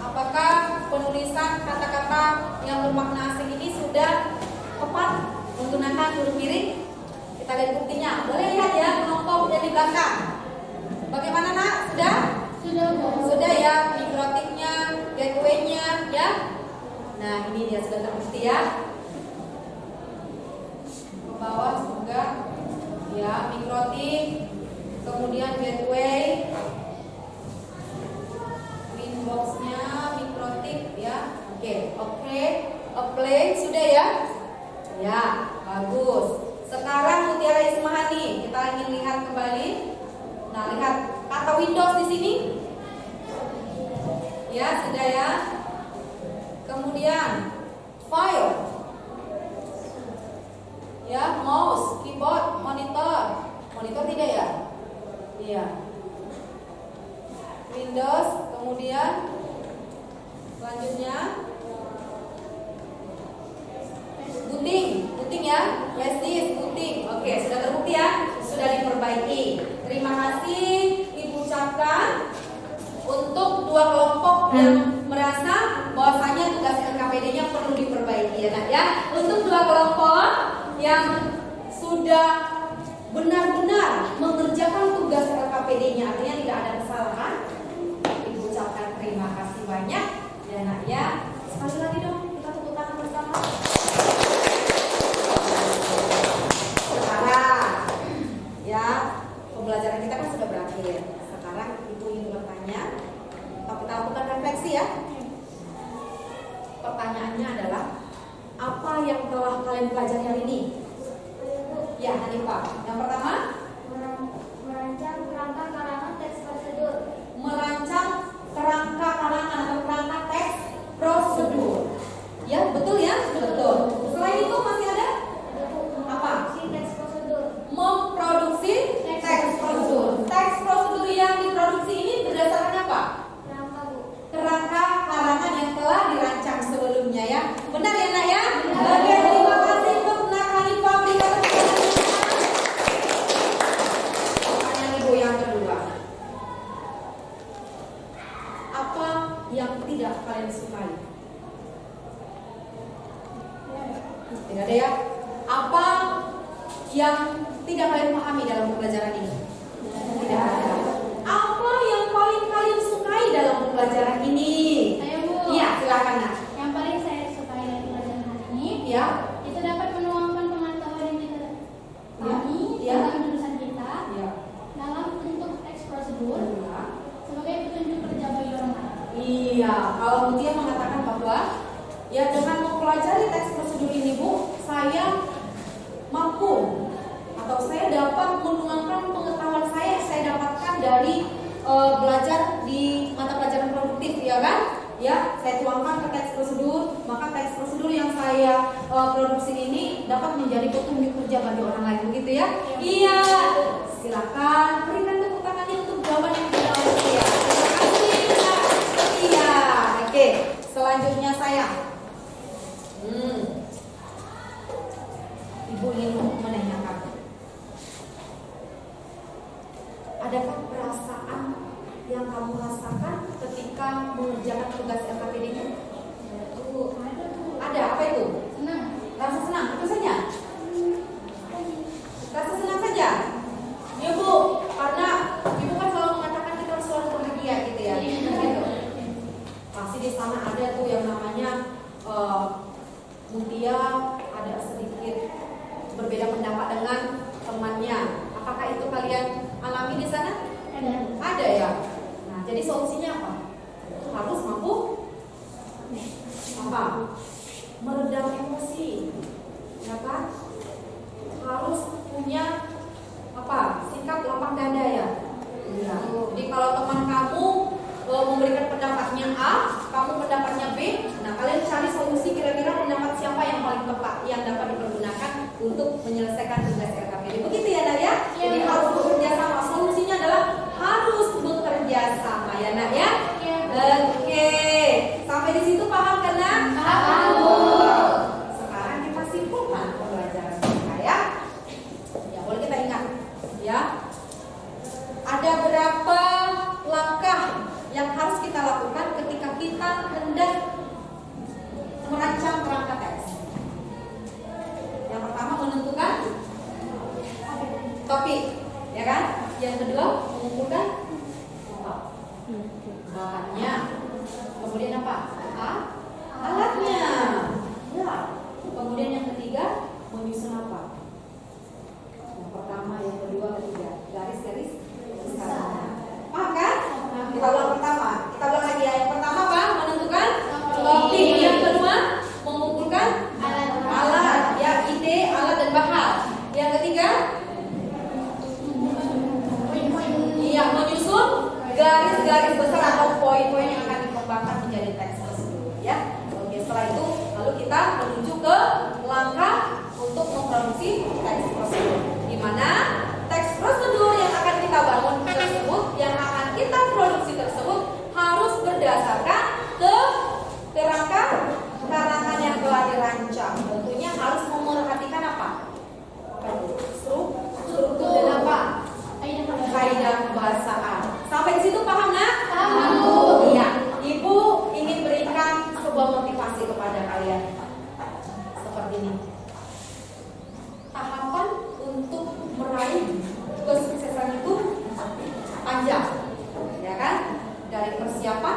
Apakah penulisan kata-kata yang bermakna asing ini sudah tepat menggunakan huruf miring? Kita lihat buktinya. Boleh lihat ya kelompok yang di belakang. Bagaimana Nak? Sudah? Sudah ya. Mikrotiknya, gateway-nya ya. Nah ini dia sudah terbukti ya. Ke bawah juga ya mikrotik, kemudian gateway, winbox-nya, mikrotik ya. Oke. Apply sudah ya. Ya bagus. Sekarang Mutiara Ismahani, kita ingin lihat kembali. Nah, lihat kata Windows di sini. Ya, sudah ya. Kemudian file. Ya, mouse, keyboard, monitor. Monitor tidak ya? Iya. Windows, kemudian selanjutnya booting ya, flash disk, booting. Oke, sudah terbukti ya, sudah diperbaiki. Terima kasih Ibu ucapkan untuk dua kelompok yang merasa bahwasanya tugas LKPD-nya perlu diperbaiki ya Nak ya. Untuk dua kelompok yang sudah benar-benar mengerjakan tugas LKPD-nya, artinya tidak ada kesalahan, Ibu ucapkan terima kasih banyak ya Nak ya. Sekali lagi dong kita tepuk tangan bersama. Ya, pembelajaran kita kan sudah berakhir. Sekarang Ibu ingin bertanya, atau kita lakukan refleksi ya. Pertanyaannya adalah, apa yang telah kalian pelajari hari ini? Ya, Hanifah. Yang pertama, Merancang kerangka karangan teks prosedur. merancang kerangka karangan atau kerangka teks prosedur. Ya, betul ya? Betul. yang tidak kalian sukai? Tidak ada ya? Apa yang tidak kalian pahami dalam pembelajaran ini? Tidak ada. Apa yang paling kalian sukai dalam pembelajaran ini? Saya Bu. Iya, silakan Nak. Yang paling saya sukai dari pelajaran hari ini, Ya, itu dapat menuangkan pengetahuan yang kita pahami Ya. dalam jurusan kita ya, dalam bentuk teks prosedur sebagai petunjuk kerja bagi orang lain. iya. Kalau Mutia mengatakan bahwa ya dengan mempelajari teks prosedur ini Bu, saya mampu atau saya dapat menuangkan pengetahuan saya dapatkan dari belajar di mata pelajaran produktif, ya kan? Ya, saya tuangkan ke teks prosedur, maka teks prosedur yang saya produksi ini dapat menjadi petunjuk kerja bagi orang lain, begitu ya? Iya. Silakan berikan tepuk tangan untuk jawaban yang tidak ya. Terima kasih. Iya. Oke, selanjutnya saya. Ibu ingin menanyakan, adakah perasaan yang kamu rasakan ketika mengerjakan tugas LKPD-nya? Ada, apa itu? Senang. Rasa senang, itu saja? Rasa senang saja? Ya Bu, karena Ibu kan selalu mengatakan kita harus selalu bahagia gitu ya. Gitu. Pasti di sana ada tuh yang namanya Mutia ada sedikit berbeda pendapat dengan temannya. Apakah itu kalian alami di sana? Ada. Ada ya. Nah, jadi solusinya apa? Harus mampu apa? Meredam emosi, ya kan? Harus punya apa? Sikap lapang dada ya. Iya. Jadi kalau teman kamu memberikan pendapatnya A, kamu pendapatnya B, nah kalian cari solusi kira-kira pendapat siapa yang paling tepat yang dapat dipergunakan untuk menyelesaikan tugas LKPD. Begitu ya, Nak ya? Jadi harus bekerja sama. Solusinya adalah harus bekerja sama ya, Nak ya? Oke. Sampai di situ paham kan, Nak? Paham. Sekarang kita simpulkan pembelajaran kita ya. Ya, boleh kita ingat ya. Ada berapa langkah yang harus kita lakukan ketika kita hendak merancang kerangka teks? Yang pertama menentukan topik, ya kan? Yang kedua mengumpulkan bahannya. Kemudian apa? Alatnya. Ya. Kemudian yang ketiga menyusun apa? Yang pertama, yang kedua, ketiga. Garis-garis besar. Paham kan? Kita ulang pertama. Kita ulang lagi ya. Yang pertama apa? Menentukan topik. Yang kedua mengumpulkan alat. Ya, ide, alat dan bahan. Yang ketiga, iya, menyusun garis-garis besar atau poin-poin yang akan dikembangkan menjadi teks tersebut. Ya. Oke, setelah itu lalu kita menuju ke langkah untuk memproduksi teks prosedur. Di mana teks prosedur yang akan kita bangun tersebut, yang akan kita produksi tersebut harus berdasarkan ke kerangka karangan yang telah dirancang. Tentunya harus memerhatikan apa? Struktur dan apa? Kaidah kebahasaan. Sampai di situ paham, Nak? Paham. Iya. Ibu ingin berikan sebuah motivasi kepada kalian. Seperti ini. Tahapan untuk meraih kesuksesan itu panjang, ya kan? Dari persiapan,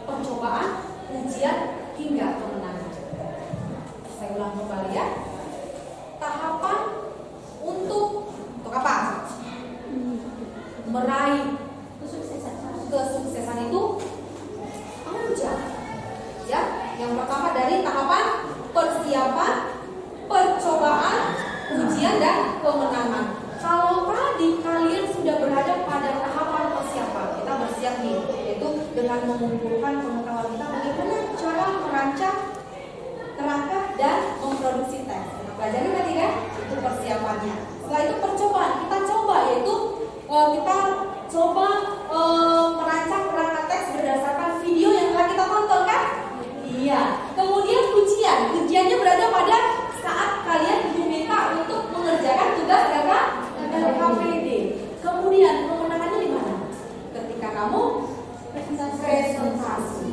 percobaan, ujian hingga kemenangan. Saya ulang kembali ya. Tahapan untuk apa? Meraih kesuksesan itu panjang. Ya, yang pertama dari tahapan persiapan, percobaan, ujian dan kemenangan. Kalau tadi kalian sudah berada pada tahapan persiapan, kita bersiap nih, yaitu dengan mengumpulkan pengetahuan kita bagaimana cara merancang kerangka dan memproduksi teks. Kita pelajari tadi kan, itu persiapannya. Setelah itu percobaan, kita coba yaitu kita coba merancang kerangka teks berdasarkan video yang telah kita tonton kan? Iya. Kemudian ujiannya berada pada saat kalian diminta untuk mengerjakan tugas LKPD. Kemudian kemenangannya di mana? Ketika kamu presentasi.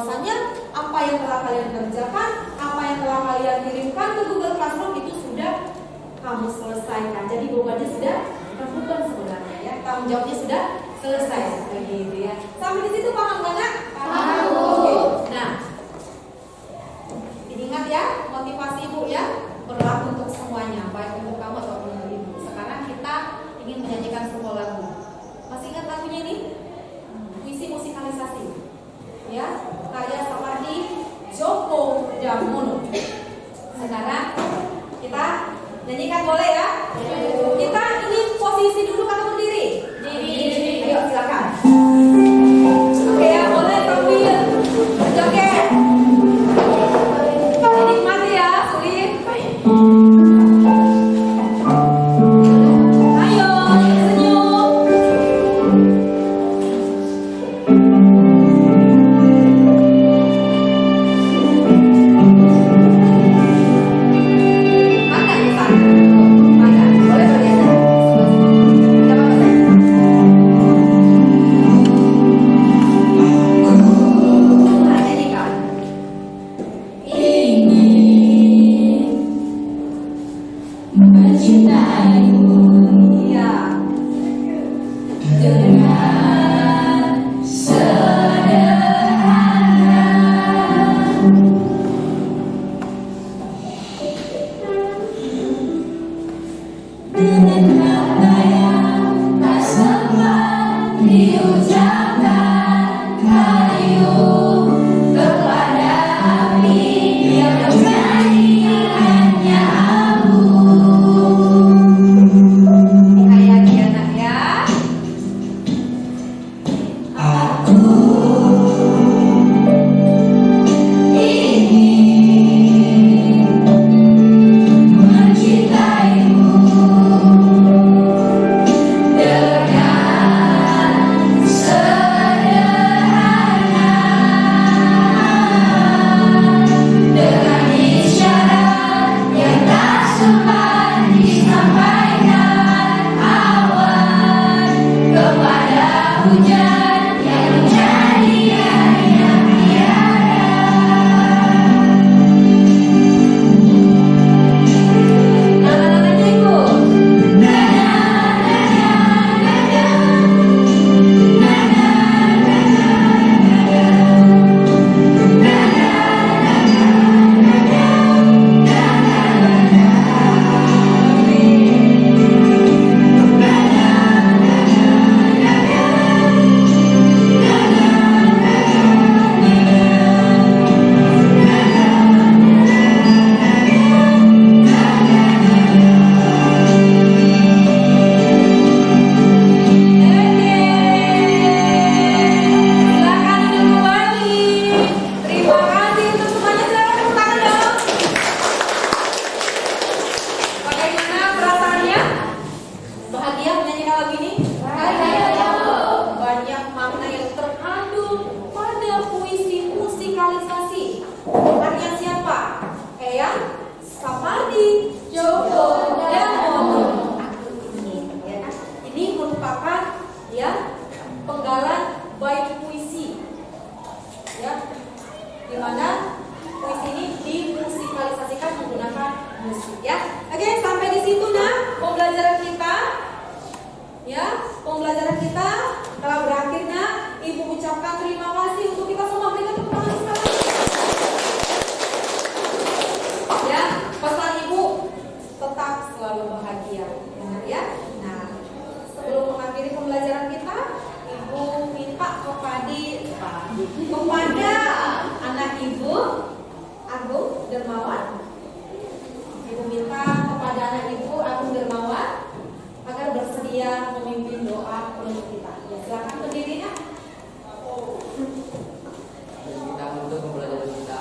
bahwasanya apa yang telah kalian kerjakan, apa yang telah kalian kirimkan ke Google Classroom itu sudah kamu selesaikan. Jadi bebannya sudah bukan sebenarnya ya, tanggung jawabnya sudah selesai begitu ya. Sampai di situ paham nggak nak? Paham. Oke. Nah, ingat ya, motivasi ibu ya berlaku untuk semuanya, baik untuk kamu ataupun untuk ibu. Sekarang kita ingin menyanyikan sebuah lagu. Masih ingat lagunya ini? Puisi musikalisasi, ya, karya Sapardi Djoko Damono. Sekarang kita nyanyikan, boleh ya? Kita ini posisi duduk atau berdiri? Diri. Ayo silakan. Oke ya, boleh sambil joget. Dinikmati ya, sulit. Ayo, senyum. Makan, Pak. Makan. Boleh bergeser. Tidak apa-apa. Nah, nyanyikan. Mencintaimu Iya. dengan dengan kata yang tak sempat diucapkan, kayu kepada api yang menjadi hanya abu. Dihayati anak ya. Aku ingin mencintaimu dengan sederhana, dengan isyarat yang tak sempat disampaikan awan kepada hujan yang menjadi air yang tiada. Anak-anaknya ikut. Silakan duduk kembali. Terima kasih untuk semuanya. Silakan tepuk tangan dong. Bagaimana perasaannya? Bahagia menyanyikan lagu ini? Bahagia. Banyak makna yang terkandung pada puisi musikalisasi. Karya siapa? Eyang Sapardi Djoko Damono. Ini merupakan ya penggalan bait puisi, ya, di mana puisi ini dimusikalisasikan menggunakan musik, ya. Oke, sampai di situ nah pembelajaran kita, ya, pembelajaran kita telah berakhir nah. Ibu ucapkan terima kasih untuk kita semua, berikan tepuk tangan sekali. Ya, pesan ibu tetap selalu bahagia, ya. Nah, sebelum mengakhiri pembelajaran kita, ibu minta kepada anak ibu Agung Dermawan. Ibu minta kepada anak ibu Agung Dermawan agar bersedia memimpin doa untuk kita. Ya, silakan berdirinya. Kita menutup pembelajaran kita.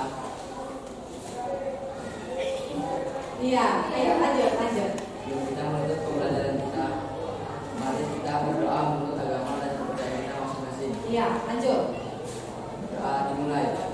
Iya, ayo lanjut. Sebelum kita menutup pembelajaran kita, mari kita berdoa menurut agama dan kepercayaan kita masing-masing. Iya, lanjut. Doa dimulai.